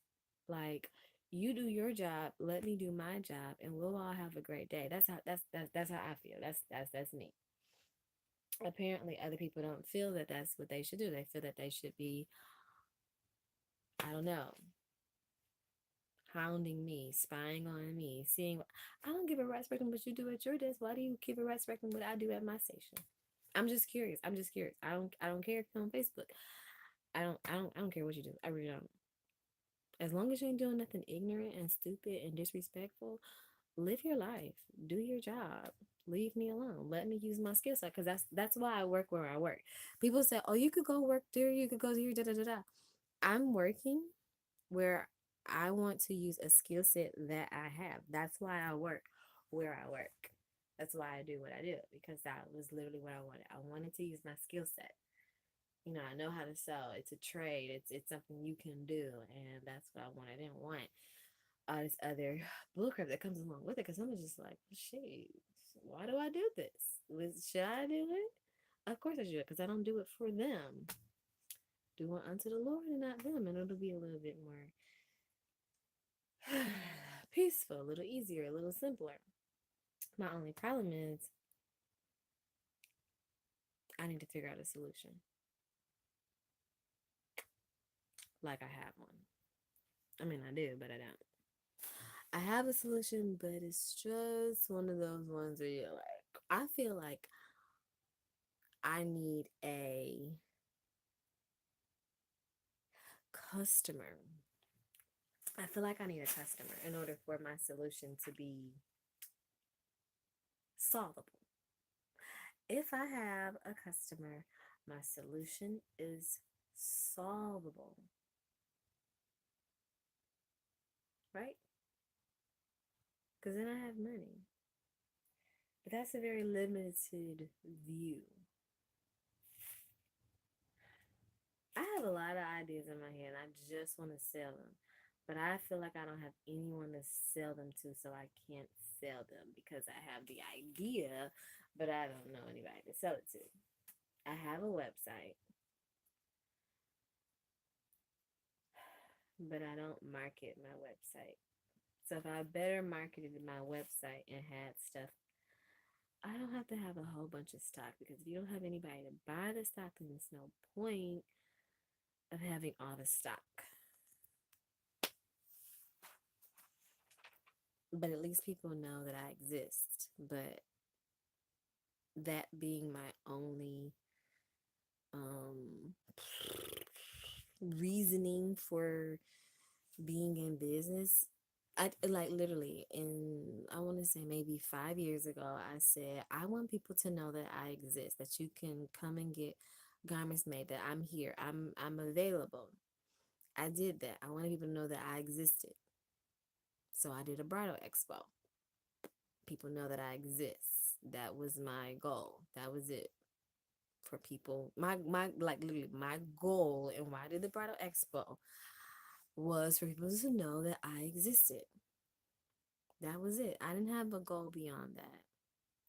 Like, you do your job, let me do my job, and we'll all have a great day. That's how I feel. That's me. Apparently, other people don't feel that that's what they should do. They feel that they should be, I don't know, hounding me, spying on me, seeing. I don't give a rat's reckoning what you do at your desk. Why do you give a rat's reckoning what I do at my station? I'm just curious. I'm just curious. I don't care if you're on Facebook. I don't care what you do. I really don't. As long as you ain't doing nothing ignorant and stupid and disrespectful, live your life. Do your job. Leave me alone. Let me use my skill set because that's why I work where I work. People say, "Oh, you could go work there. You could go here." Da da da da. I'm working where I want to use a skill set that I have. That's why I work where I work. That's why I do what I do because that was literally what I wanted. I wanted to use my skill set. I know how to sell. It's a trade. It's something you can do, and that's what I want. I didn't want this other bullcrap that comes along with it because I'm just like, shit. Why do I do this? Should I do it? Of course I should, because I don't do it for them. Do it unto the Lord and not them, and it'll be a little bit more peaceful, a little easier, a little simpler. My only problem is I need to figure out a solution. Like I have one. I mean, I do, but I don't. I have a solution, but it's just one of those ones where you're like, I feel like I need a customer I feel like I need a customer in order for my solution to be solvable. If I have a customer, my solution is solvable, right? Because then I have money. But that's a very limited view. I have a lot of ideas in my head. I just want to sell them. But I feel like I don't have anyone to sell them to, so I can't sell them because I have the idea, but I don't know anybody to sell it to. I have a website, but I don't market my website. So if I better marketed my website and had stuff, I don't have to have a whole bunch of stock because if you don't have anybody to buy the stock, then there's no point of having all the stock. But at least people know that I exist. But that being my only um, reasoning for being in business, I like literally I want to say maybe 5 years ago, I said, I want people to know that I exist, that you can come and get garments made, that I'm here, I'm available. I did that. I wanted people to know that I existed. So I did a bridal expo. People know that I exist. That was my goal. That was it. For people, my like literally my goal and why I did the bridal expo was for people to know that I existed. That was it. I didn't have a goal beyond that.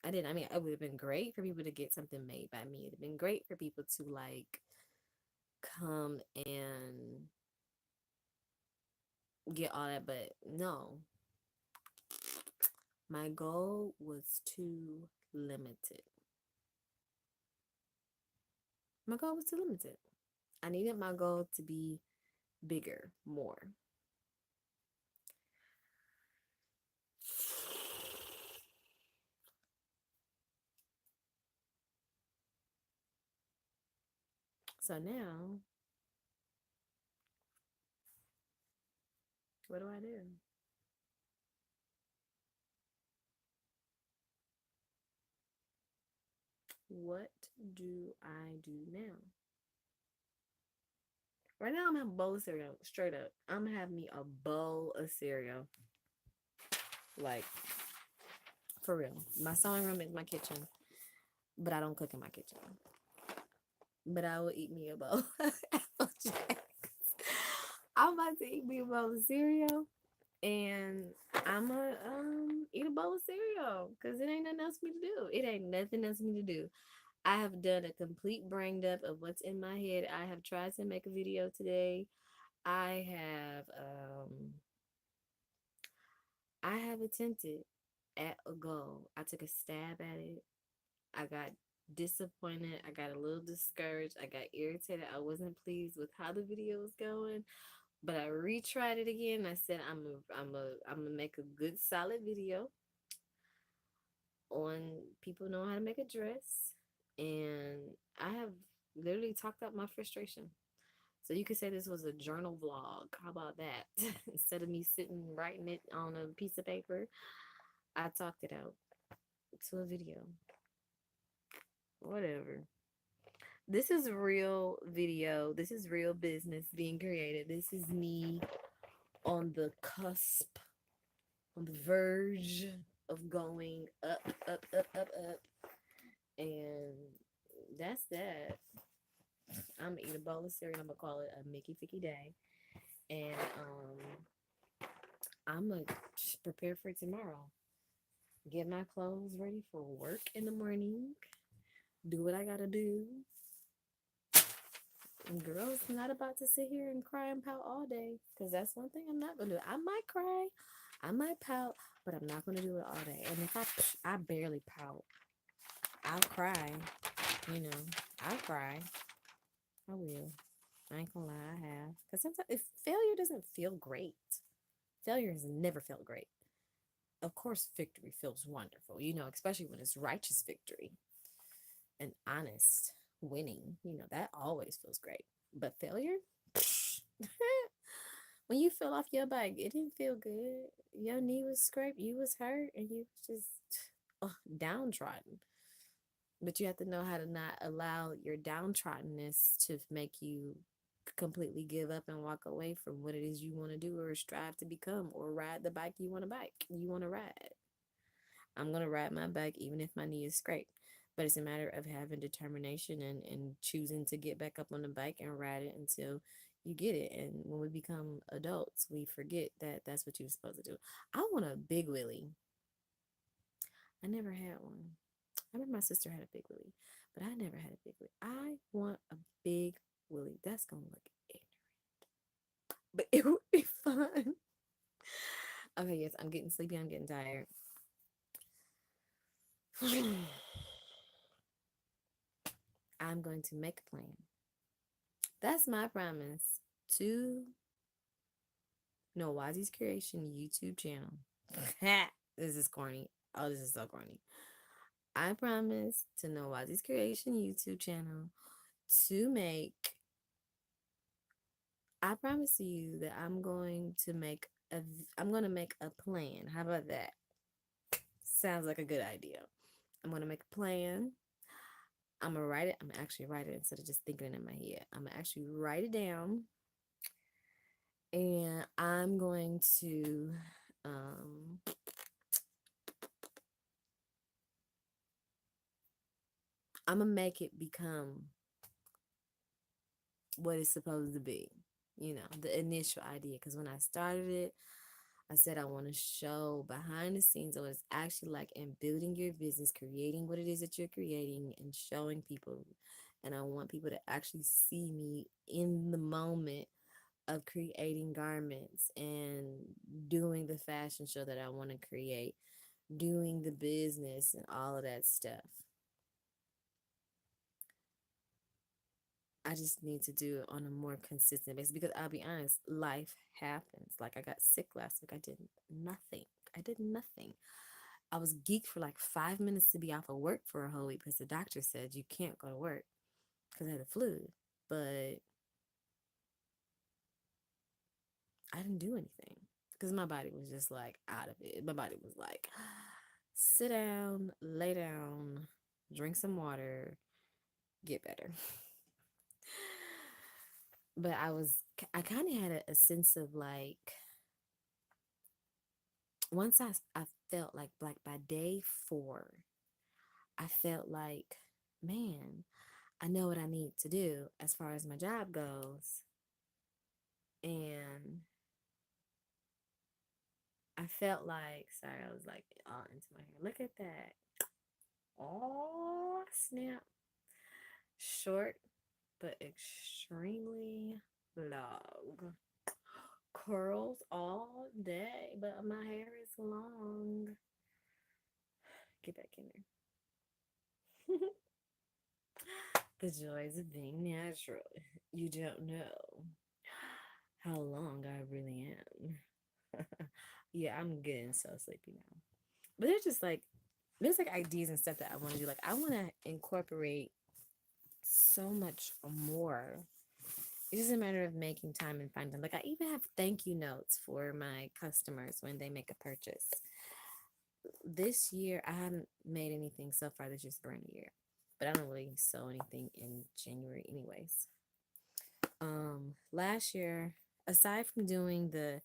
I didn't. I mean, it would have been great for people to get something made by me. It'd have been great for people to like come and get all that, but no. My goal was too limited. My goal was too limited. I needed my goal to be bigger, more. So now, what do I do? What do I do now? Right now, I'm having a bowl of cereal. Straight up, I'm gonna have me a bowl of cereal. Like for real. My sewing room is my kitchen, but I don't cook in my kitchen. But I will eat me a bowl of Apple Jacks. I'm about to eat me a bowl of cereal, and I'm gonna eat a bowl of cereal because it ain't nothing else for me to do. It ain't nothing else for me to do. I have done a complete brain dump of what's in my head. I have tried to make a video today. I have I have attempted at a goal. I took a stab at it. I got disappointed. I got a little discouraged. I got irritated. I wasn't pleased with how the video was going, but I retried it again. I said I'm gonna make a good solid video on people know how to make a dress, and I have literally talked out my frustration. So you could say this was a journal vlog. How about that? Instead of me sitting writing it on a piece of paper, I talked it out to a video. Whatever. This is real video. This is real business being created. This is me on the cusp, on the verge of going up, up, up, up, up. And that's that. I'm gonna eat a bowl of cereal. I'm gonna call it a Mickey Ficky Day. And I'm gonna prepare for tomorrow. Get my clothes ready for work in the morning. Do what I gotta do. And girls, I'm not about to sit here and cry and pout all day. Because that's one thing I'm not gonna do. I might cry, I might pout, but I'm not gonna do it all day. And if I barely pout, I'll cry. You know, I'll cry. I will. I ain't gonna lie, I have. Because sometimes if failure doesn't feel great, failure has never felt great. Of course, victory feels wonderful, especially when it's righteous victory and honest winning. That always feels great. But failure, When you fell off your bike, it didn't feel good. Your knee was scraped, you was hurt, and you was just downtrodden. But you have to know how to not allow your downtroddenness to make you completely give up and walk away from what it is you want to do or strive to become or ride the bike you want to ride. I'm gonna ride my bike even if my knee is scraped. But it's a matter of having determination and choosing to get back up on the bike and ride it until you get it. And when we become adults, we forget that that's what you're supposed to do. I want a big wheelie. I never had one. I remember my sister had a big willy, but I never had a big willy. I want a big willy. That's gonna look ignorant, but it would be fun. Okay, yes, I'm getting sleepy. I'm getting tired. I'm going to make a plan. That's my promise to Nowazi's Creation YouTube channel. This is corny. Oh, this is so corny. I promise to Nowazi's Creation YouTube channel to make I promise you that I'm going to make a plan. How about that? Sounds like a good idea. I'm going to make a plan. I'm going to write it. I'm actually write it instead of just thinking it in my head. I'm going to actually write it down and um I'm going to make it become what it's supposed to be. The initial idea cuz when I started it, I said I want to show behind the scenes of what it's actually like in building your business, creating what it is that you're creating, and showing people. And I want people to actually see me in the moment of creating garments and doing the fashion show that I want to create, doing the business and all of that stuff. I just need to do it on a more consistent basis because I'll be honest, life happens. Like I got sick last week. I did nothing. I did nothing. I was geeked for like 5 minutes to be off of work for a whole week because the doctor said you can't go to work because I had the flu. But I didn't do anything because my body was just like out of it. My body was like, sit down, lay down, drink some water, get better. But I kind of had a sense of like, once I felt like by day 4, I felt like, man, I know what I need to do as far as my job goes. And I felt like, sorry, I was like all into my hair. Look at that. Oh, snap. Short, but extremely long. Curls all day, but my hair is long. Get back in there. The joys of being natural. You don't know how long I really am. Yeah, I'm getting so sleepy now. But there's like ideas and stuff that I want to do. Like I want to incorporate so much more. It's just a matter of making time and finding time. Like I even have thank you notes for my customers when they make a purchase. This year I haven't made anything so far this year's brand new year. But I don't really sew anything in January anyways. Last year, aside from doing the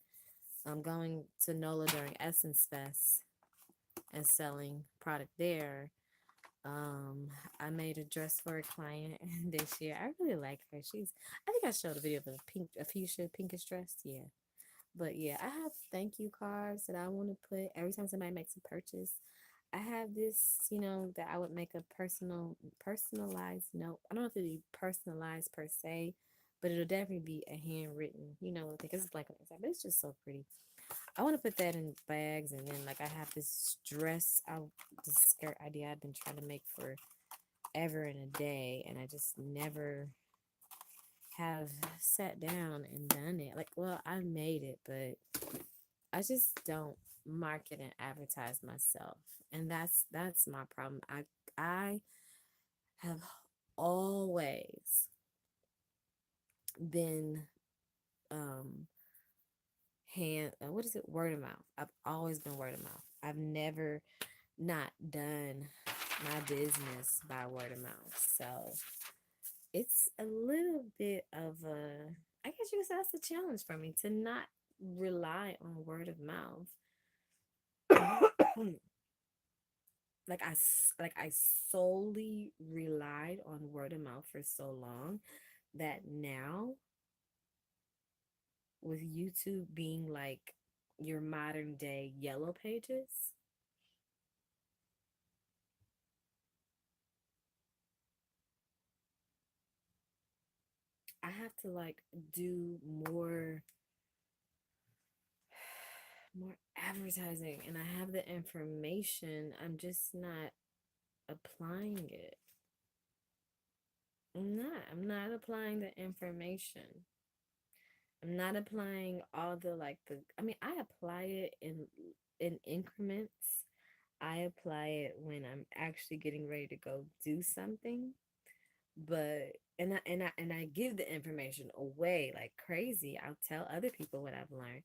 going to NOLA during Essence Fest and selling product there, I made a dress for a client this year. I really like her. I think I showed a video of a fuchsia pinkish dress. Yeah. But yeah, I have thank you cards that I want to put every time somebody makes a purchase. I have this, that I would make a personalized note. I don't know if it'd be personalized per se, but it'll definitely be a handwritten, because it's like on the inside, but it's just so pretty. I want to put that in bags, and then like I have this skirt idea I've been trying to make for ever and a day, and I just never have sat down and done it. Like, well, I made it, but I just don't market and advertise myself, and that's my problem. I have always been what is it? Word of mouth. I've always been word of mouth. I've never not done my business by word of mouth. So it's a little bit of a, I guess you could say that's a challenge for me to not rely on word of mouth. Like I solely relied on word of mouth for so long that now with YouTube being like your modern day yellow pages, I have to like do more advertising, and I have the information. I'm just not applying it. I'm not applying the information. I'm not applying all the like the I mean, I apply it in increments. I apply it when I'm actually getting ready to go do something, but and I give the information away like crazy. I'll tell other people what I've learned,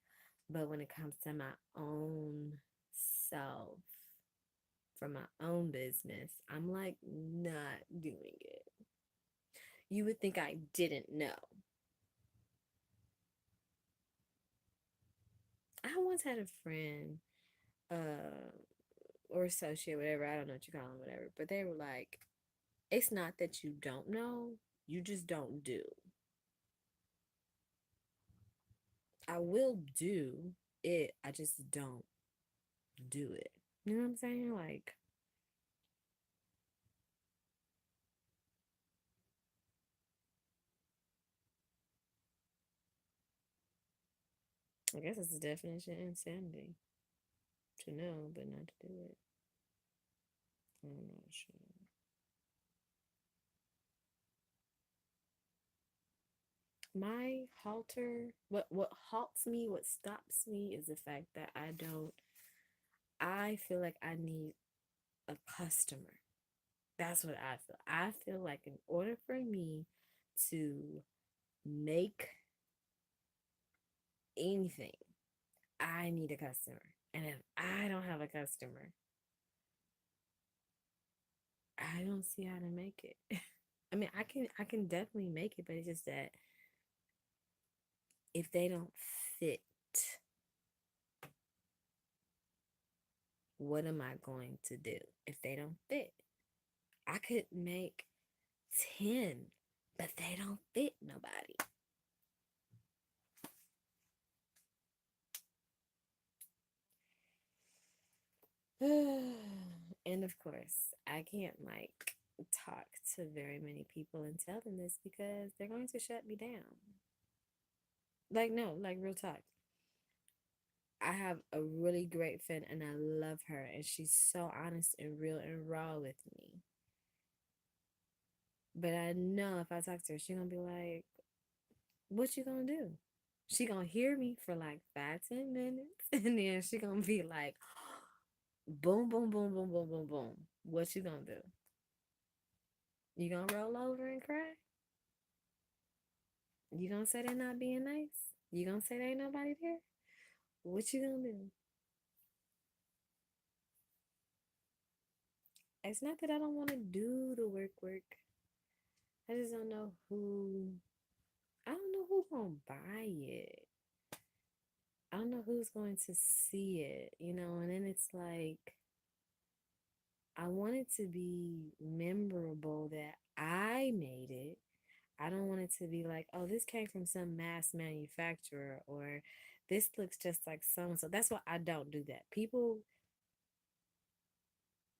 but when it comes to my own self, for my own business, I'm like not doing it. You would think I didn't know. I once had a friend, uh, or associate, whatever, I don't know what you call them, whatever, but they were like, it's not that you don't know, you just don't do. I will do it, I just don't do it. You know what I'm saying? Like, I guess it's the definition of insanity. To know, but not to do it. I'm not sure. My what halts me, what stops me is the fact that I feel like I need a customer. That's what I feel. I feel like in order for me to make anything, I need a customer. And if I don't have a customer, I don't see how to make it. I mean, I can definitely make it, but it's just that if they don't fit, what am I going to do? If they don't fit, I could make 10, but they don't fit nobody. And of course, I can't like talk to very many people and tell them this because they're going to shut me down. Like, no, like real talk. I have a really great friend and I love her, and she's so honest and real and raw with me. But I know if I talk to her, she's gonna be like, what you gonna do? She gonna hear me for like 5-10 minutes, and then she gonna be like, boom, boom, boom, boom, boom, boom, boom. What you gonna do? You gonna roll over and cry? You gonna say they're not being nice? You gonna say there ain't nobody there? What you gonna do? It's not that I don't want to do the work. I just don't know who. I don't know who's gonna buy it. I don't know who's going to see it, and then it's like I want it to be memorable that I made it. I don't want it to be like, oh, this came from some mass manufacturer, or this looks just like so and so. That's why I don't do that.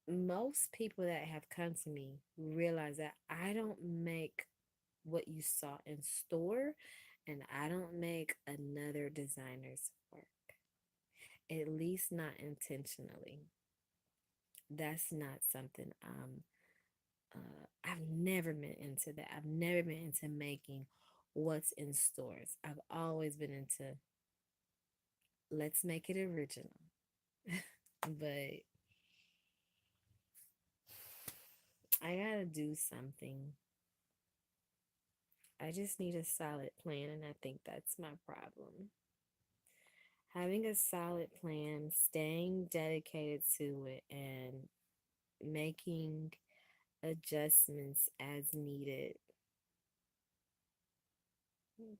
Most people that have come to me realize that I don't make what you saw in store, and I don't make another designer's work, at least not intentionally. That's not something I've never been into that. I've never been into making what's in stores. I've always been into let's make it original. But I gotta do something. I just need a solid plan, and I think that's my problem. Having a solid plan, staying dedicated to it, and making adjustments as needed.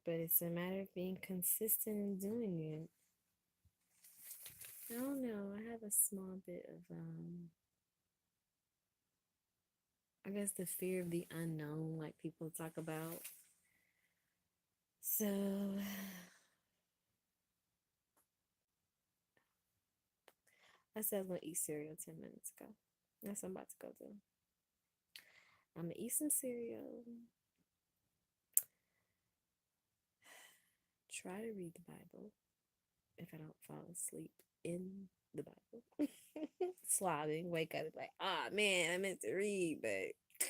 But it's a matter of being consistent in doing it. I don't know. I have a small bit of I guess the fear of the unknown, like people talk about. So I said I'm gonna eat cereal 10 minutes ago. That's what I'm about to go do. I'm gonna eat some cereal. Try to read the Bible if I don't fall asleep in the Bible. Slobbing, wake up like, ah man, I meant to read, but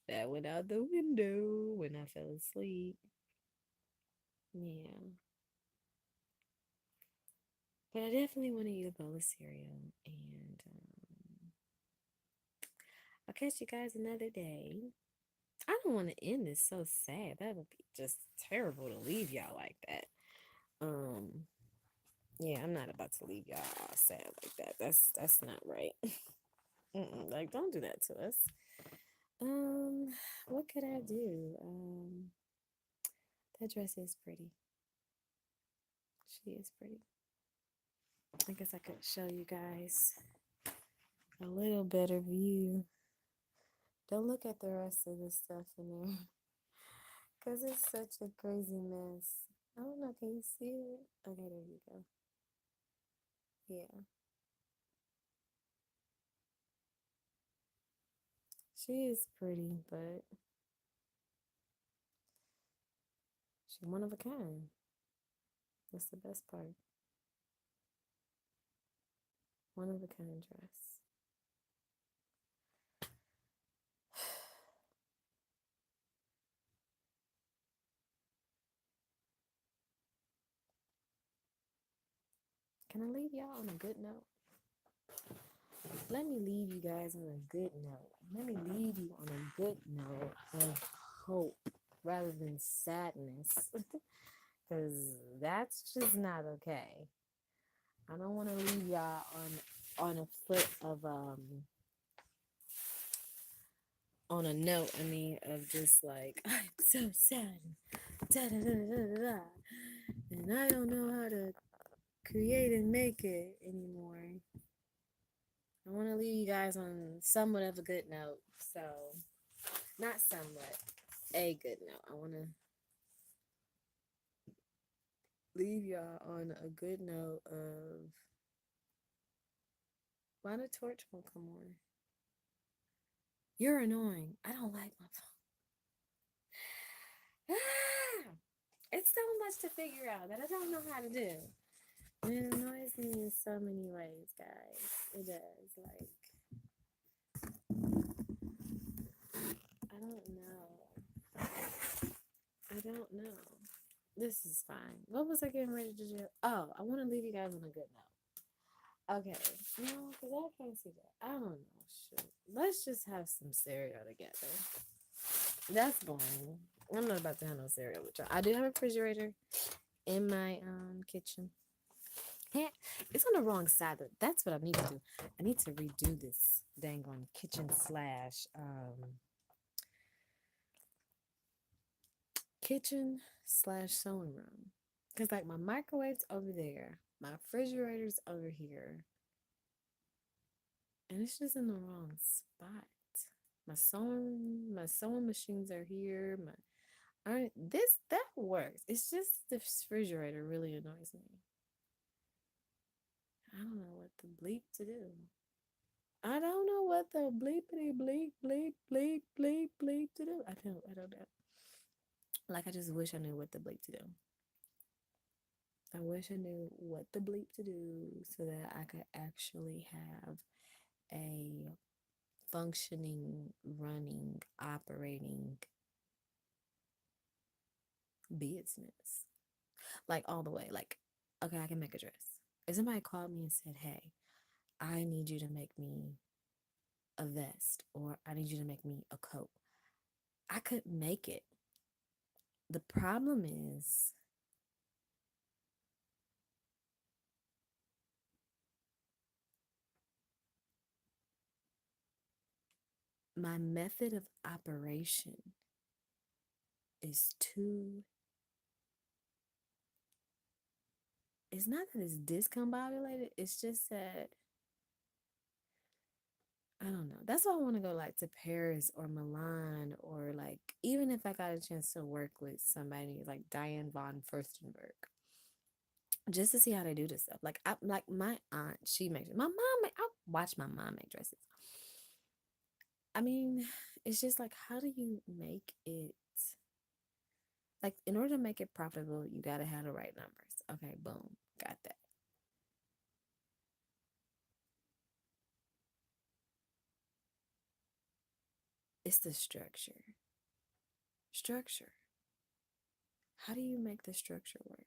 that went out the window when I fell asleep. Yeah. But I definitely want to eat a bowl of cereal. And I'll catch you guys another day. I don't want to end this so sad. That would be just terrible to leave y'all like that. Um, yeah, I'm not about to leave y'all all sad like that. That's not right. Like, don't do that to us. Um, what could I do? That dress is pretty. She is pretty. I guess I could show you guys a little better view. Don't look at the rest of the stuff in there because it's such a crazy mess. I don't know. Can you see it? Okay, there you go. Yeah, she is pretty, but she's one of a kind. That's the best part. One of a kind dress. Can I leave y'all on a good note? Let me leave you guys on a good note. Let me leave you on a good note of hope rather than sadness. Because that's just not okay. I don't want to leave y'all on a foot of on a note, I mean, of just like, I'm so sad, da, da, da, da, da, da, and I don't know how to create and make it anymore. I want to leave you guys on somewhat of a good note. So, not somewhat, a good note. I want to leave y'all on a good note of why the torch won't come on. You're annoying. I don't like my phone. It's so much to figure out that I don't know how to do. And it annoys me in so many ways, guys. It does. Like, I don't know. I don't know. This is fine. What was I getting ready to do? Oh, I want to leave you guys on a good note. Okay. No, because I can't see that. I don't know. Shoot. Let's just have some cereal together. That's boring. I'm not about to have no cereal with y'all. I do have a refrigerator in my kitchen. Yeah, it's on the wrong side. That's what I need to do. I need to redo this dang on kitchen slash sewing room. Cause like my microwave's over there, my refrigerator's over here, and it's just in the wrong spot. My sewing machines are here. That works. It's just the refrigerator really annoys me. I don't know what the bleep to do. I don't know what the bleepity bleep bleep bleep bleep bleep to do. I don't know. Like I just wish I knew what the bleep to do. I wish I knew what the bleep to do so that I could actually have a functioning, running, operating business. Like all the way. Like, okay, I can make a dress. If somebody called me and said, hey, I need you to make me a vest or I need you to make me a coat, I could make it. The problem is my method of operation is too, it's not that it's discombobulated, it's just that I don't know. That's why I want to go like to Paris or Milan, or like even if I got a chance to work with somebody like Diane von Furstenberg, just to see how they do this stuff. Like like my aunt, she makes my mom. I watch my mom make dresses. I mean, it's just like, how do you make it? Like, in order to make it profitable, you gotta have the right numbers. Okay, boom, got that. It's the structure. Structure. How do you make the structure work?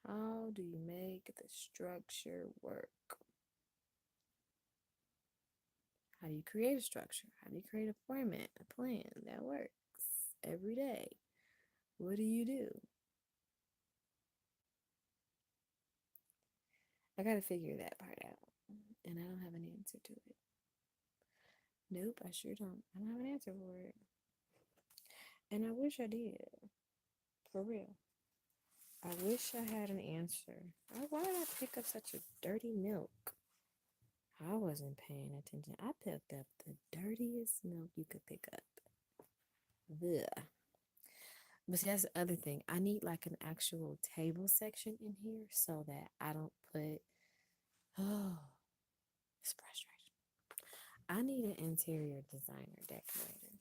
How do you make the structure work? How do you create a structure? How do you create a format, a plan that works every day? What do you do? I gotta figure that part out. And I don't have an answer to it. Nope, I sure don't. I don't have an answer for it. And I wish I did. For real. I wish I had an answer. Why did I pick up such a dirty milk? I wasn't paying attention. I picked up the dirtiest milk you could pick up. Ugh. But see, that's the other thing. I need like an actual table section in here so that I don't put. Oh, it's frustrating. I need an interior designer decorator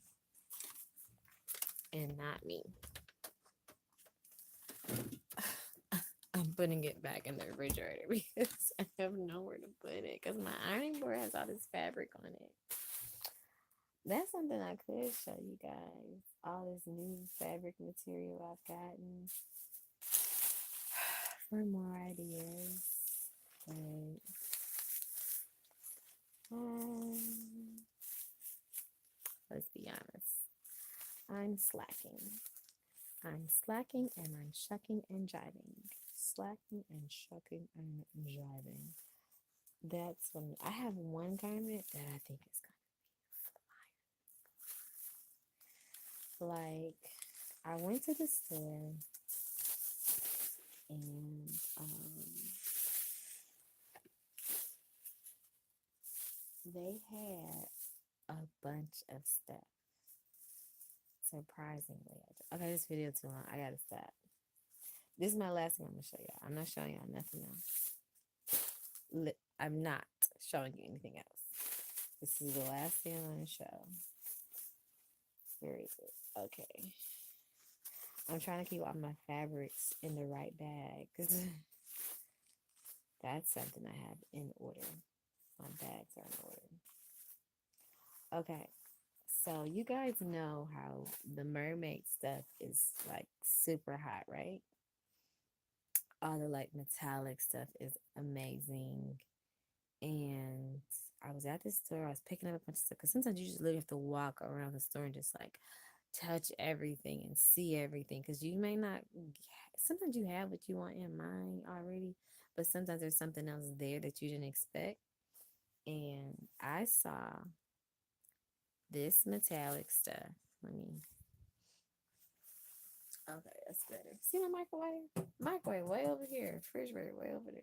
and not me. I'm putting it back in the refrigerator because I have nowhere to put it because my ironing board has all this fabric on it. That's something I could show you guys. All this new fabric material I've gotten for more ideas. But um, let's be honest. I'm slacking. I'm slacking and I'm shucking and jiving. Slacking and shucking and jiving. That's when I have one garment that I think is gonna like. I went to the store and they had a bunch of stuff. Surprisingly, okay, this video too long. I gotta stop. This is my last thing I'm gonna show y'all. I'm not showing y'all nothing else. I'm not showing you anything else. This is the last thing I'm gonna show. Where is it? Okay. I'm trying to keep all my fabrics in the right bag because that's something I have in order. My bags are in order. Okay. So you guys know how the mermaid stuff is like super hot, right? All the like metallic stuff is amazing. And I was at the store, I was picking up a bunch of stuff because sometimes you just literally have to walk around the store and just like touch everything and see everything because you may not, sometimes you have what you want in mind already, but sometimes there's something else there that you didn't expect. And I saw this metallic stuff. Let me, okay, that's better. See my microwave? Microwave way over here, refrigerator way over there.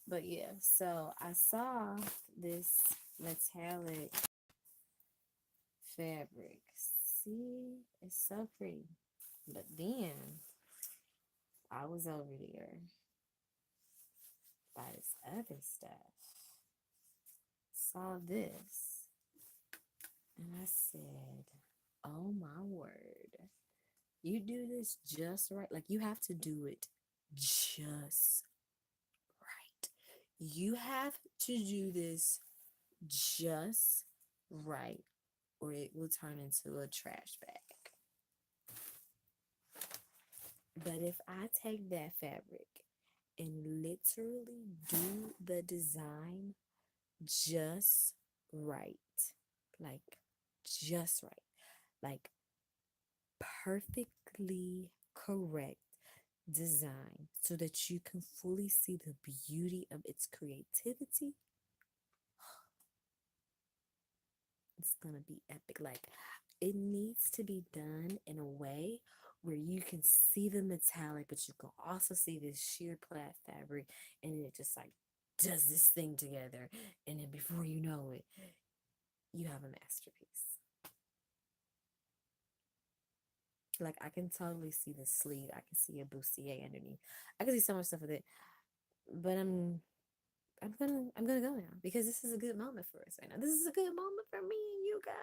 But yeah, so I saw this metallic fabric. See, it's so pretty. But then I was over there by this other stuff. Saw this and I said, oh my word. You do this just right. Like you have to do it just right. You have to do this just right, or it will turn into a trash bag. But if I take that fabric and literally do the design just right, like just right. like perfectly correct design so that you can fully see the beauty of its creativity, it's gonna be epic. Like, it needs to be done in a way where you can see the metallic, but you can also see this sheer plaid fabric, and it just like does this thing together, and then before you know it, you have a masterpiece. Like, I can totally see the sleeve. I can see a bustier underneath. I can see so much stuff with it. But I'm gonna go now because this is a good moment for us right now. This is a good moment for me and you guys.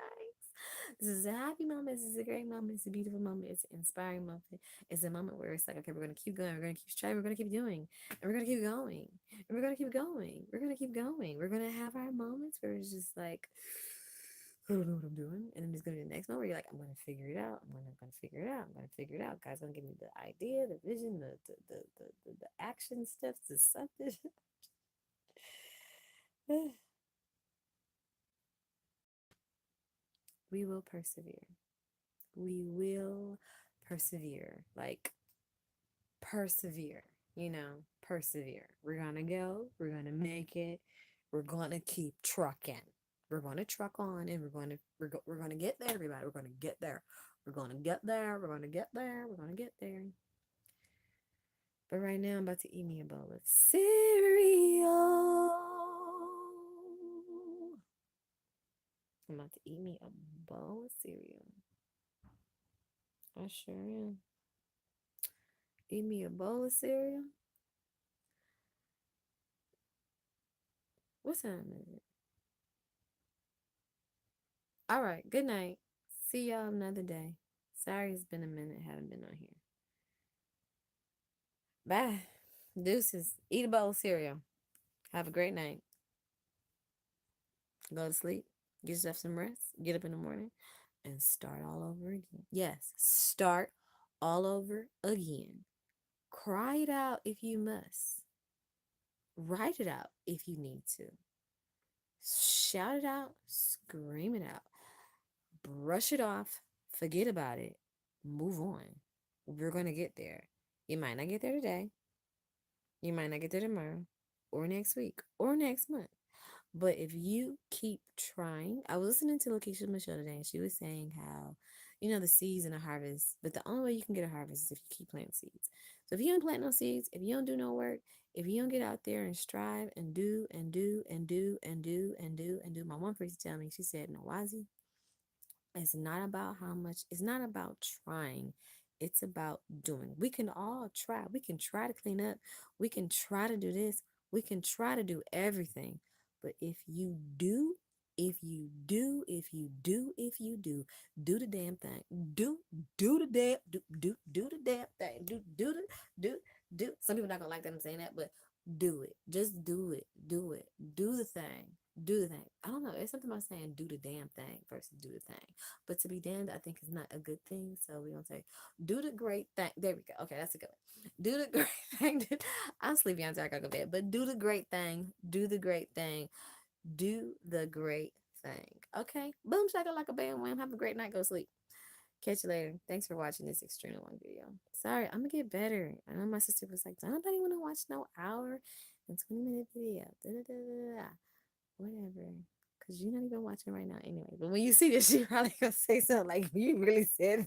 This is a happy moment. This is a great moment. It's a beautiful moment. It's an inspiring moment. It's a moment where it's like, okay, we're gonna keep going. We're gonna keep striving. We're gonna keep doing. And we're gonna keep going. And we're gonna keep going. We're gonna keep going. We're gonna have our moments where it's just like, I don't know what I'm doing. And then there's gonna be the next moment where you're like, I'm gonna figure it out. I'm gonna figure it out. I'm gonna figure it out. God's gonna give me the idea, the vision, the action steps, the something. We will persevere. We will persevere. Like, persevere, persevere. We're gonna go. We're gonna make it. We're gonna keep trucking. We're gonna truck on, and we're gonna get there, everybody. We're gonna get there. We're gonna get there. We're gonna get there. We're gonna get there. But right now, I'm about to eat me a bowl of cereal. I'm about to eat me a bowl of cereal. I sure am. Eat me a bowl of cereal. What time is it? All right. Good night. See y'all another day. Sorry it's been a minute. Haven't been on here. Bye. Deuces. Eat a bowl of cereal. Have a great night. Go to sleep. Get yourself some rest. Get up in the morning and start all over again. Yes. Start all over again. Cry it out if you must. Write it out if you need to. Shout it out. Scream it out. Brush it off. Forget about it. Move on. We're going to get there. You might not get there today. You might not get there tomorrow or next week or next month. But if you keep trying, I was listening to Lakeisha Michelle today, and she was saying how, the seeds and the harvest, but the only way you can get a harvest is if you keep planting seeds. So if you don't plant no seeds, if you don't do no work, if you don't get out there and strive and do and do and do and do and do and do, my one friend tell me, she said, no, Wazi, it's not about how much, it's not about trying. It's about doing. We can all try. We can try to clean up. We can try to do this. We can try to do everything. But if you do the damn thing. Do the damn do the damn thing. Do. Some people not gonna like that I'm saying that, but do it. Just do it. Do it. Do the thing. Do the thing. I don't know. It's something about saying do the damn thing versus do the thing. But to be damned, I think is not a good thing. So we don't say do the great thing. There we go. Okay, that's a good one. Do the great thing. I'm sleepy until I go to bed. But do the great thing. Do the great thing. Do the great thing. Okay. Boom, shaka like a bam wham. Have a great night. Go sleep. Catch you later. Thanks for watching this extremely long video. Sorry, I'm gonna get better. I know my sister was like, don't nobody want to watch no hour and 20-minute video. Da, da, da, da, da. Whatever. Because you're not even watching right now anyway. But when you see this, she probably gonna say something like, you really said